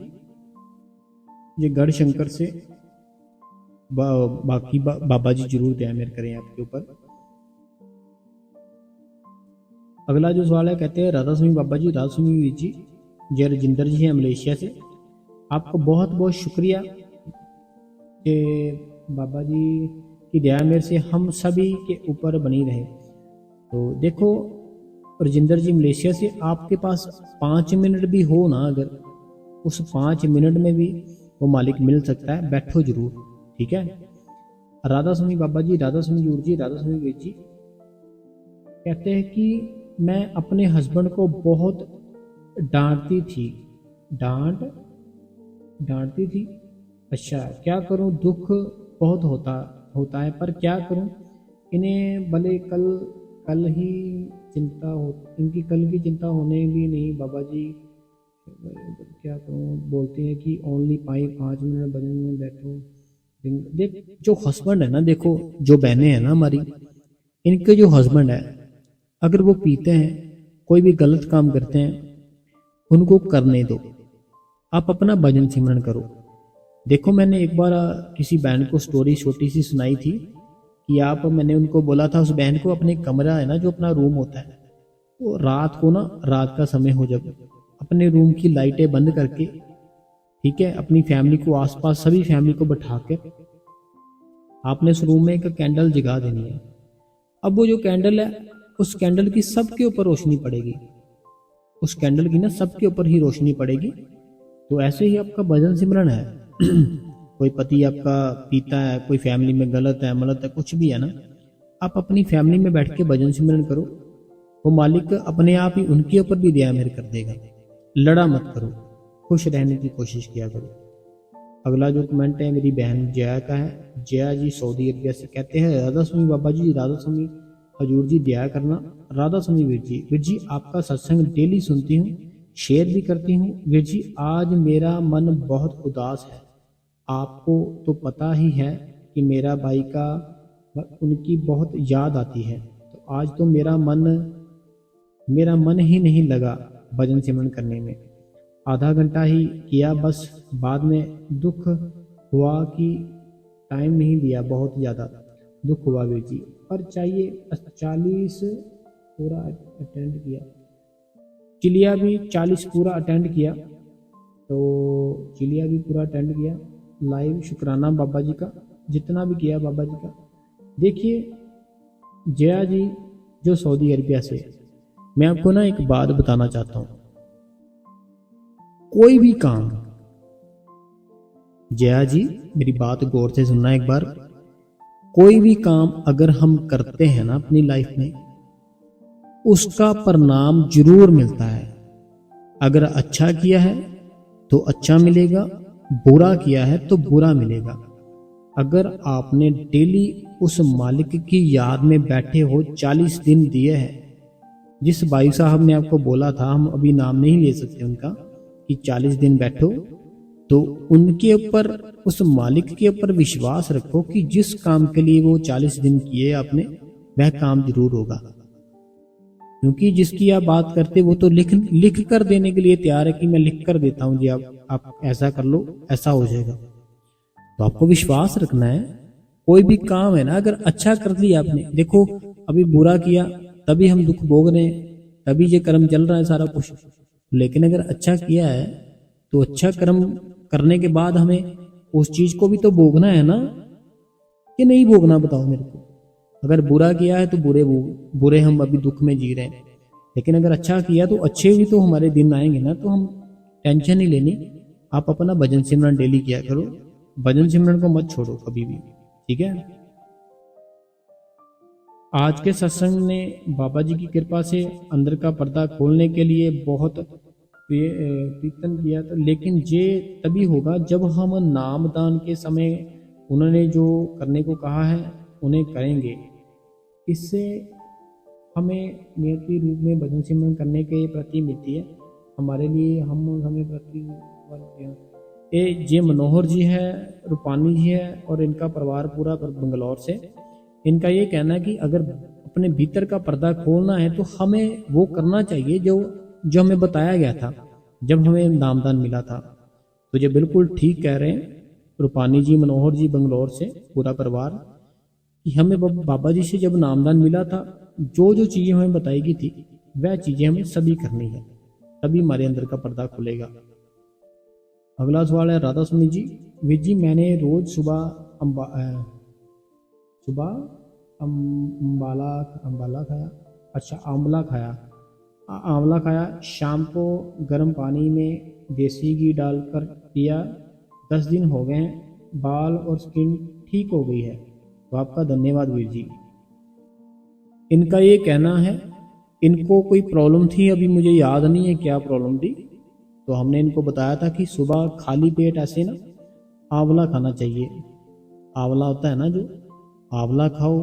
ये गढ़ शंकर से बाकी बाबा जी जरूर दया मेहर करें आपके ऊपर। अगला जो सवाल है, कहते हैं राधा स्वामी बाबा जी, राधा स्वामी वीर जी, जय राजिंदर जी हैं मलेशिया से। आपको बहुत बहुत शुक्रिया कि बाबा जी की दया मेहर से हम सभी के ऊपर बनी रहे। तो देखो राजिंदर जी मलेशिया से, आपके पास 5 मिनट भी हो ना, अगर उस 5 मिनट में भी वो मालिक मिल सकता है, बैठो जरूर, ठीक है। राधा स्वामी बाबा जी, राधा स्वामी जूर जी, राधा स्वामी वीर जी कहते हैं कि मैं अपने हस्बैंड को बहुत डांटती थी। अच्छा, क्या करूं, दुख बहुत होता है, पर क्या करूं, इन्हें भले कल ही चिंता हो, इनकी कल की चिंता होने भी नहीं बाबा जी, क्या करूं, बोलते हैं कि ओनली 5 मिनट भजन में बैठो। देख जो हस्बैंड है ना, देखो जो बहनें हैं ना हमारी, इनके जो हस्बैंड है, अगर वो पीते हैं, कोई भी गलत काम करते हैं, उनको करने दो, आप अपना भजन सिमरन करो। देखो मैंने एक बार किसी बहन को स्टोरी छोटी सी सुनाई थी कि मैंने उनको बोला था, उस बहन को अपने कमरा है ना, जो अपना रूम होता है, वो रात को ना, रात का समय हो जब, अपने रूम की लाइटें बंद करके, ठीक है, अपनी फैमिली को, आसपास सभी फैमिली को बैठा कर आपने उस रूम में एक कैंडल जगा देनी है। अब वो जो कैंडल है, उस कैंडल की सबके ऊपर रोशनी पड़ेगी, उस कैंडल की ना सबके ऊपर ही रोशनी पड़ेगी। तो ऐसे ही आपका भजन सिमरन है कोई पति आपका पीता है, कोई फैमिली में गलत है, कुछ भी है ना, आप अपनी फैमिली में बैठ के भजन सिमरन करो, वो मालिक अपने आप ही उनके ऊपर भी दया मेहर कर देगा। लड़ा मत करो, खुश रहने की कोशिश किया करो। अगला जो कमेंट है मेरी बहन जया का है। जया जी सऊदी अरबिया से कहते हैं, राधा स्वामी बाबा जी, राधा स्वामी हजूर जी दया करना। राधा स्वामी वीर जी आपका सत्संग डेली सुनती हूँ, शेयर भी करती हूँ। वीर जी आज मेरा मन बहुत उदास है, आपको तो पता ही है कि मेरा भाई का, उनकी बहुत याद आती है, तो आज तो मेरा मन ही नहीं लगा भजन सिमरन करने में। आधा घंटा ही किया बस, बाद में दुख हुआ कि टाइम नहीं दिया, बहुत ज़्यादा दुख हुआ वीर जी। पर चाहिए 40 पूरा अटेंड किया, चिलिया भी 40 पूरा अटेंड किया, तो चिलिया भी पूरा अटेंड किया लाइव। शुक्राना बाबा जी का, जितना भी किया बाबा जी का। देखिए जया जी जो सऊदी अरबिया से, मैं आपको ना एक बात बताना चाहता हूँ, कोई भी काम, जया जी मेरी बात गौर से सुनना एक बार, कोई भी काम अगर हम करते हैं ना अपनी लाइफ में, उसका परिणाम जरूर मिलता है। अगर अच्छा किया है तो अच्छा मिलेगा, बुरा किया है तो बुरा मिलेगा। अगर आपने डेली उस मालिक की याद में बैठे हो 40 दिन दिए हैं, जिस भाई साहब ने आपको बोला था, हम अभी नाम नहीं ले सकते उनका, कि 40 दिन बैठो, तो उनके ऊपर, उस मालिक के ऊपर विश्वास रखो कि जिस काम के लिए वो 40 दिन किए आपने, वह काम जरूर होगा। क्योंकि जिसकी आप बात करते वो तो लिख कर देने के लिए तैयार है कि मैं लिख कर देता हूं जी, आप ऐसा कर लो, ऐसा हो जाएगा। तो आपको विश्वास रखना है। कोई भी काम है ना, अगर अच्छा कर लिया आपने, देखो अभी बुरा किया तभी हम दुख भोग रहे हैं, तभी ये कर्म चल रहा है सारा कुछ। लेकिन अगर अच्छा किया है तो अच्छा कर्म करने के बाद हमें उस चीज को भी तो भोगना है ना, कि नहीं भोगना, बताओ मेरे को। अगर बुरा किया है तो बुरे हम अभी दुख में जी रहे हैं, लेकिन अगर अच्छा किया तो अच्छे भी तो हमारे दिन आएंगे ना। तो हम टेंशन नहीं लेनी। आप अपना भजन सिमरन डेली किया करो, भजन सिमरन को मत छोड़ो कभी भी, ठीक है। आज के सत्संग ने बाबा जी की कृपा से अंदर का पर्दा खोलने के लिए बहुत कीर्तन किया था, लेकिन ये तभी होगा जब हम नामदान के समय उन्होंने जो करने को कहा है उन्हें करेंगे। इससे हमें नियति रूप में भजन सिमरन करने के प्रति मिलती है हमारे लिए। हमें प्रति ये मनोहर जी है, रूपानी जी है और इनका परिवार पूरा बंगलौर से। इनका ये कहना है कि अगर अपने भीतर का पर्दा खोलना है तो हमें वो करना चाहिए जो हमें बताया गया था जब हमें नामदान मिला था। तो ये बिल्कुल ठीक कह रहे हैं रूपानी जी, मनोहर जी बंगलौर से पूरा परिवार, कि हमें बाबा जी से जब नामदान मिला था, जो जो चीज़ें हमें बताई गई थी वह चीज़ें हमें सभी करनी है, तभी हमारे अंदर का पर्दा खुलेगा। अगला सवाल है राधा स्वामी जी। वीर जी, मैंने रोज सुबह आंवला खाया, शाम को गर्म पानी में देसी घी डालकर पिया। 10 दिन हो गए, बाल और स्किन ठीक हो गई है। तो आपका धन्यवाद वीर जी। इनका ये कहना है, इनको कोई प्रॉब्लम थी, अभी मुझे याद नहीं है क्या प्रॉब्लम थी। तो हमने इनको बताया था कि सुबह खाली पेट ऐसे ना आंवला खाना चाहिए। आंवला होता है ना, जो आंवला खाओ।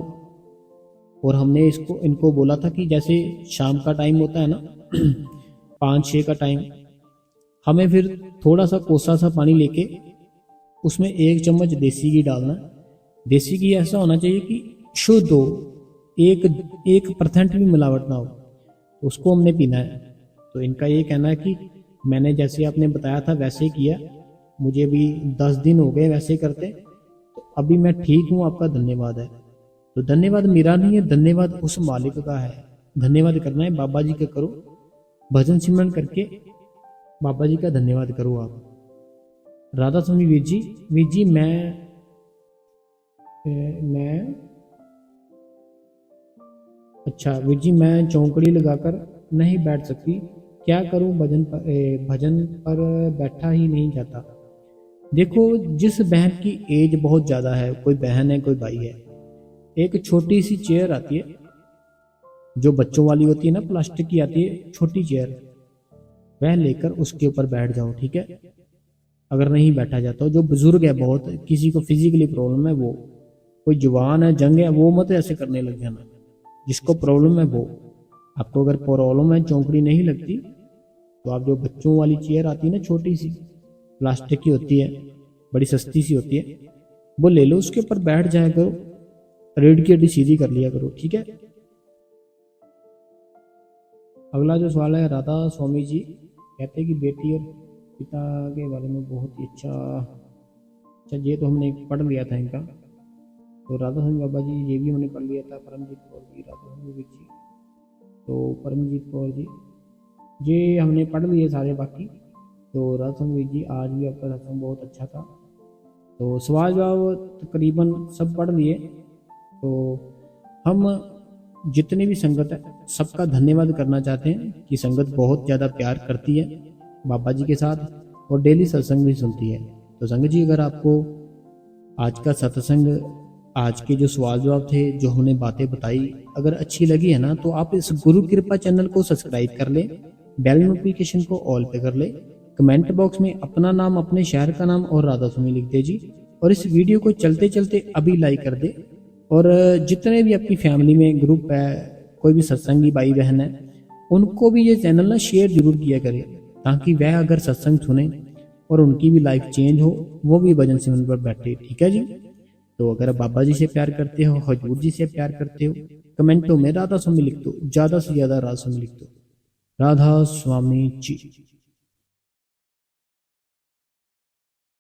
और हमने इनको बोला था कि जैसे शाम का टाइम होता है ना 5-6 का टाइम, हमें फिर थोड़ा सा कोसा सा पानी लेके उसमें 1 चम्मच देसी घी डालना। देसी घी ऐसा होना चाहिए कि शुद्ध हो, 1% भी मिलावट ना हो, तो उसको हमने पीना है। तो इनका ये कहना है कि मैंने जैसे आपने बताया था वैसे ही किया, मुझे भी 10 दिन हो गए वैसे करते, तो अभी मैं ठीक हूँ, आपका धन्यवाद है। तो धन्यवाद मेरा नहीं है, धन्यवाद उस मालिक का है। धन्यवाद करना है बाबा जी का, करो भजन सिमरन करके बाबा जी का धन्यवाद करो आप। राधा स्वामी वीर जी, मैं अच्छा वीर जी, मैं चौकड़ी लगाकर नहीं बैठ सकती, क्या करूं, भजन पर बैठा ही नहीं जाता। देखो, जिस बहन की एज बहुत ज़्यादा है, कोई बहन है कोई भाई है, एक छोटी सी चेयर आती है जो बच्चों वाली होती है ना, प्लास्टिक की आती है छोटी चेयर, वह लेकर उसके ऊपर बैठ जाओ, ठीक है। अगर नहीं बैठा जाता हो, जो बुजुर्ग है बहुत, किसी को फिजिकली प्रॉब्लम है, वो कोई जवान है, जंग है, वो मत ऐसे करने लग जाना। जिसको प्रॉब्लम है वो, आपको अगर प्रॉब्लम है, चौकड़ी नहीं लगती, तो आप जो बच्चों वाली चेयर आती है ना, छोटी सी प्लास्टिक की होती है, बड़ी सस्ती सी होती है, वो ले लो, उसके ऊपर बैठ जाया करो, रीढ़ की हड्डी सीधी कर लिया करो, ठीक है। अगला जो सवाल है राधा स्वामी जी कहते हैं कि बेटी और पिता के बारे में बहुत ही अच्छा, ये तो हमने पढ़ लिया था इनका। तो राधा स्वामी बाबा जी ये भी हमने पढ़ लिया था। परमजीत कौर जी, राधा स्वामी जी, तो परमजीत कौर जी ये हमने पढ़ लिए सारे बाकी। तो राधा स्वामी जी आज भी आपका सत्संग बहुत अच्छा था। तो सवाल जवाब तकरीबन सब पढ़ लिए। तो हम जितने भी संगत है सबका धन्यवाद करना चाहते हैं कि संगत बहुत ज़्यादा प्यार करती है बाबा जी के साथ और डेली सत्संग भी सुनती है। तो संगत जी, अगर आपको आज का सत्संग, आज के जो सवाल जवाब थे, जो हमने बातें बताई, अगर अच्छी लगी है ना, तो आप इस गुरु कृपा चैनल को सब्सक्राइब कर लें, बेल नोटिफिकेशन को ऑल पे कर ले, कमेंट बॉक्स में अपना नाम, अपने शहर का नाम और राधा स्वामी लिख दीजिए। और इस वीडियो को चलते चलते अभी लाइक कर दे। और जितने भी आपकी फैमिली में ग्रुप है, कोई भी सत्संगी भाई बहन है, उनको भी ये चैनल ना शेयर जरूर किया करे, ताकि वह अगर सत्संग सुने और उनकी भी लाइफ चेंज हो, वो भी भजन सिमरन पर बैठे। ठीक है जी। तो अगर आप बाबा जी से प्यार करते हो, हजूर जी से प्यार करते हो, कमेंटों में राधा स्वामी लिख दो, ज्यादा से ज्यादा राधा स्वामी लिख दो। राधा स्वामी जी।